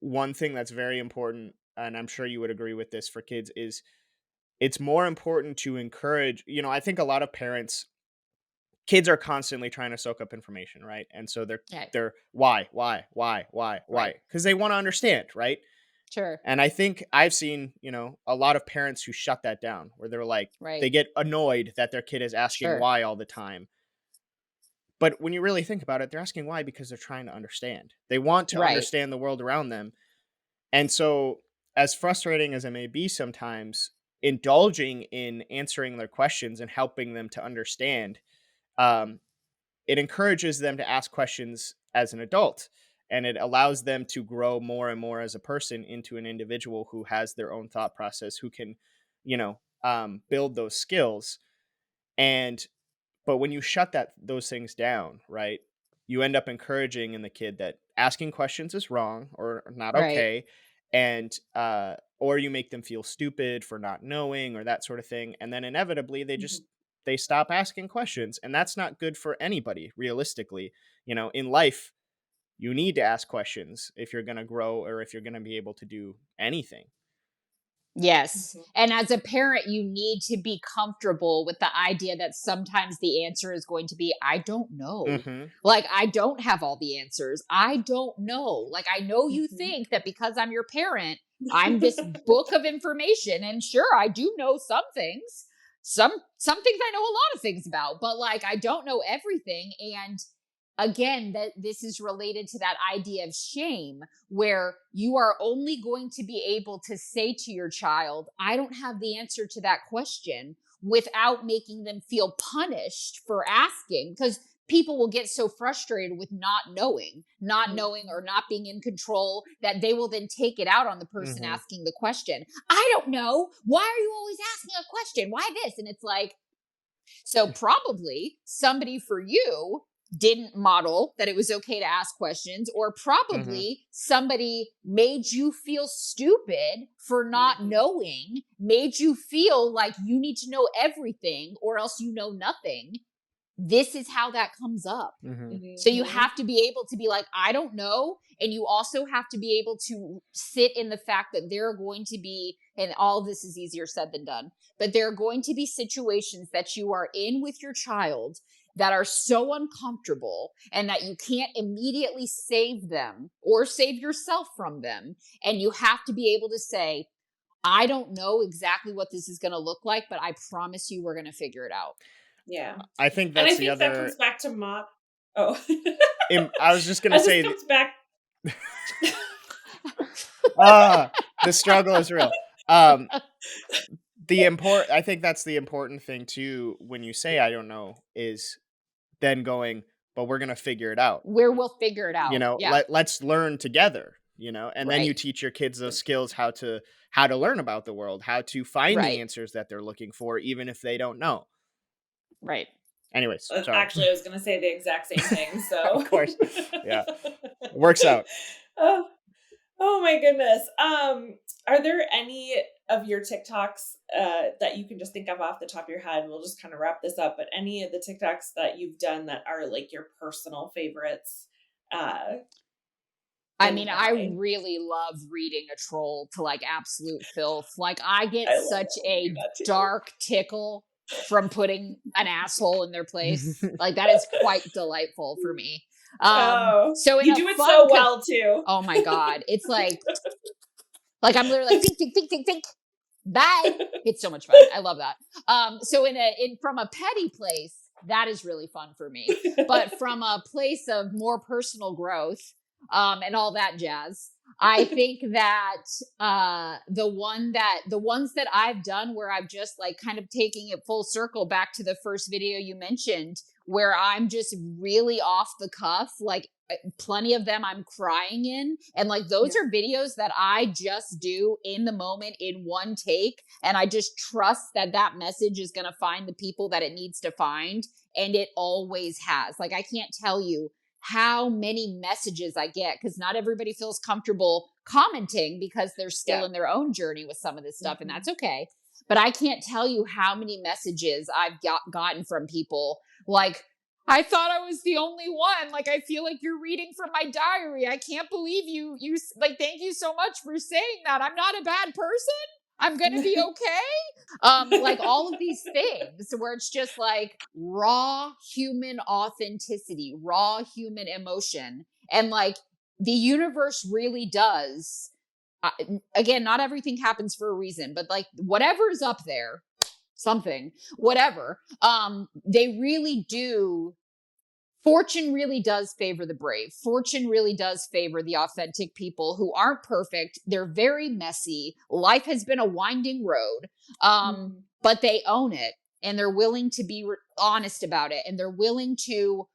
one thing that's very important, and I'm sure you would agree with this for kids, is it's more important to encourage, you know, I think a lot of parents, kids are constantly trying to soak up information, right? And so Okay. they're why? Right. Because they want to understand, right? Sure. And I think I've seen, you know, a lot of parents who shut that down, where they're like, Right. they get annoyed that their kid is asking Sure. why all the time. But when you really think about it, they're asking why because they're trying to understand. They want to Right. understand the world around them. And so as frustrating as it may be sometimes, indulging in answering their questions and helping them to understand, um, it encourages them to ask questions as an adult, and it allows them to grow more and more as a person into an individual who has their own thought process, who can, build those skills. And but when you shut those things down, right, you end up encouraging in the kid that asking questions is wrong or not Right. okay, and or you make them feel stupid for not knowing or that sort of thing, and then inevitably Mhm. they stop asking questions, and that's not good for anybody realistically. In life, you need to ask questions if you're going to grow or if you're going to be able to do anything. Yes. Mhm. And as a parent, you need to be comfortable with the idea that sometimes the answer is going to be, I don't know. Hmm. Like, I don't have all the answers. I don't know. Like, I know you Mhm. think that because I'm your parent, I'm this book of information. And sure, I do know some things. Some things I know a lot of things about, but like I don't know everything. And again, that this is related to that idea of shame, where you are only going to be able to say to your child, I don't have the answer to that question, without making them feel punished for asking. Because people will get so frustrated with not Mhm. knowing or not being in control, that they will then take it out on the person Hmm. asking the question. I don't know. Why are you always asking a question? Why this? And it's like, so probably somebody for you didn't model that it was okay to ask questions, or Hmm. probably somebody made you feel stupid for not Mhm. knowing, made you feel like you need to know everything or else you know nothing. This is how that comes up. Hmm. So you Mhm. have to be able to be like, I don't know. And you also have to be able to sit in the fact that there are going to be, and all of this is easier said than done, but there are going to be situations that you are in with your child that are so uncomfortable, and that you can't immediately save them or save yourself from them. And you have to be able to say, I don't know exactly what this is going to look like, but I promise you we're going to figure it out. Yeah. I think And I that's the think that other. comes back to mom. Oh. I was just gonna As this say, comes back. ah, the struggle is real. Um, I think that's the important thing too. When you say I don't know, is then going, but we're gonna figure it out. Where we'll figure it out. Yeah. Let's learn together. And then you Right. teach your kids those skills, how to learn about the world, how to find the Right. answers that they're looking for, even if they don't know. Right. Anyways, sorry. Actually, I was going to say the exact same thing. Of So. course, yeah, it works out. Oh, oh my goodness. Are there any of your TikToks that you can just think of off the top of your head? We'll just kind of wrap this up, but any of the TikToks that you've done that are like your personal favorites, uh, I and mean, I why? really love reading a troll to like absolute filth. Like, I get I love such that when you do a that too. dark tickle from putting an asshole in their place. Like, that is quite delightful for me. Oh, So in you a do it fun, so well too. oh my God, it's like I'm literally like, think, think, think, think, think. Bye. It's so much fun. I love that. So in from a petty place, that is really fun for me. But from a place of more personal growth, and all that jazz, I think that the ones that I've done where I've just like kind of taking it full circle back to the first video you mentioned, where I'm just really off the cuff, like plenty of them I'm crying in. And like those Yeah. are videos that I just do in the moment in one take. And I just trust that that message is going to find the people that it needs to find. And it always has. Like, I can't tell you how many messages I get, because not everybody feels comfortable commenting because they're still Yeah. in their own journey with some of this stuff. And Mhm. that's okay. But I can't tell you how many messages I've gotten from people like, I thought I was the only one. Like, I feel like you're reading from my diary. I can't believe you like, thank you so much for saying that. I'm not a bad person. I'm going to be okay. Like all of these things where it's just like raw human authenticity, raw human emotion. And like the universe really does. Uh, Again, not everything happens for a reason, but like whatever's up there, something, whatever, they really do Fortune really does favor the brave. Fortune really does favor the authentic people who aren't perfect. They're very messy. Life has been a winding road, but they own it and they're willing to be honest about it. And they're willing to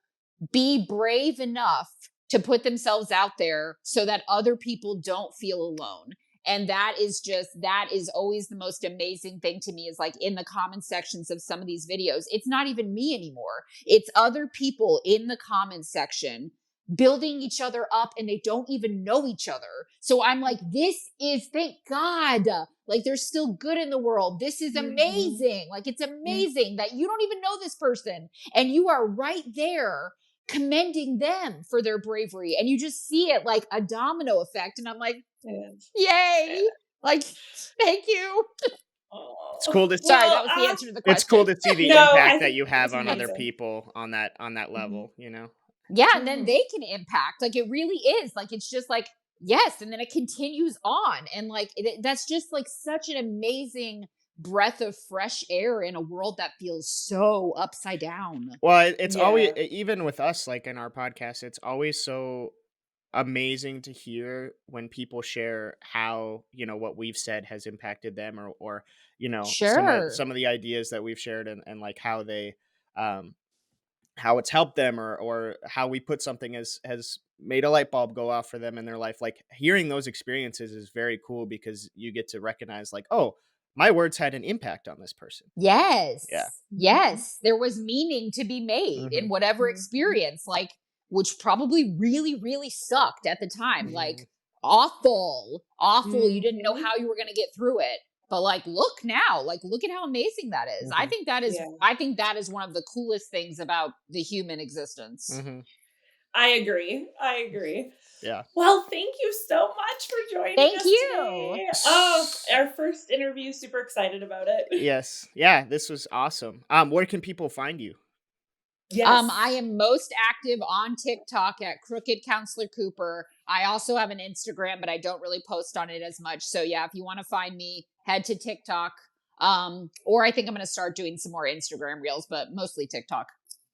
be brave enough to put themselves out there so that other people don't feel alone. And that is always the most amazing thing to me, is like in the comment sections of some of these videos, it's not even me anymore. It's other people in the comment section building each other up, and they don't even know each other. So I'm like, thank God, like there's still good in the world. This is amazing. Like it's amazing that you don't even know this person and you are right there commending them for their bravery. And you just see it like a domino effect. And I'm like, yay. Like, thank you. It's cool to see. Sorry, that was the answer to the question. It's cool to see the impact that you have on other people on that level, you know? Yeah, and then they can impact. Like it really is. Like it's just like, yes, and then it continues on. And like that's just like such an amazing breath of fresh air in a world that feels so upside down. Well, it's always, even with us, like in our podcast, it's always so amazing to hear when people share how, you know, what we've said has impacted them, or you know, some of the ideas that we've shared, and like how they how it's helped them, or how we put something has made a light bulb go off for them in their life. Like hearing those experiences is very cool, because you get to recognize like, oh, my words had an impact on this person. Yes. Yeah. Yes. There was meaning to be made in whatever experience, like, which probably really, really sucked at the time. Like awful. You didn't know how you were going to get through it. But like, look now, like, look at how amazing that is. I think that is one of the coolest things about the human existence. I agree. Yeah. Well, thank you so much for joining us today. Oh, our first interview. Super excited about it. Yes. Yeah, this was awesome. Where can people find you? Yes. I am most active on TikTok at Crooked Counselor Cooper. I also have an Instagram, but I don't really post on it as much. So yeah, if you want to find me, head to TikTok. Or I think I'm going to start doing some more Instagram reels, but mostly TikTok.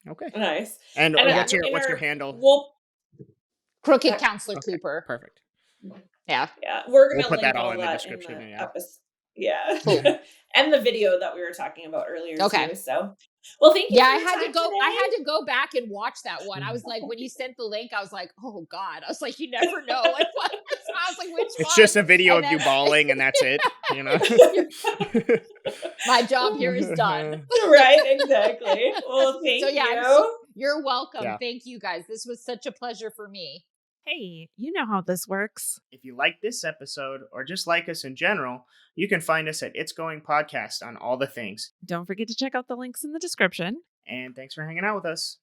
Okay. Nice. And what's your handle? Crooked Counselor Cooper. Perfect. Yeah. Yeah. We're going to put link that all all in the that description. in the episode. Yeah. Cool. And the video that we were talking about earlier too. So, well, thank you. Yeah, I had to go back and watch that one. I was like, when you sent the link, I was like, oh God. I was like, you never know. Like, what? I was like, which it's one? just a video of you bawling, and that's it. You know. My job here is done. Right. Exactly. Well, thank you. You're welcome. Yeah. Thank you, guys. This was such a pleasure for me. Hey, you know how this works. If you like this episode, or just like us in general, you can find us at It's Going Podcast on all the things. Don't forget to check out the links in the description. And thanks for hanging out with us.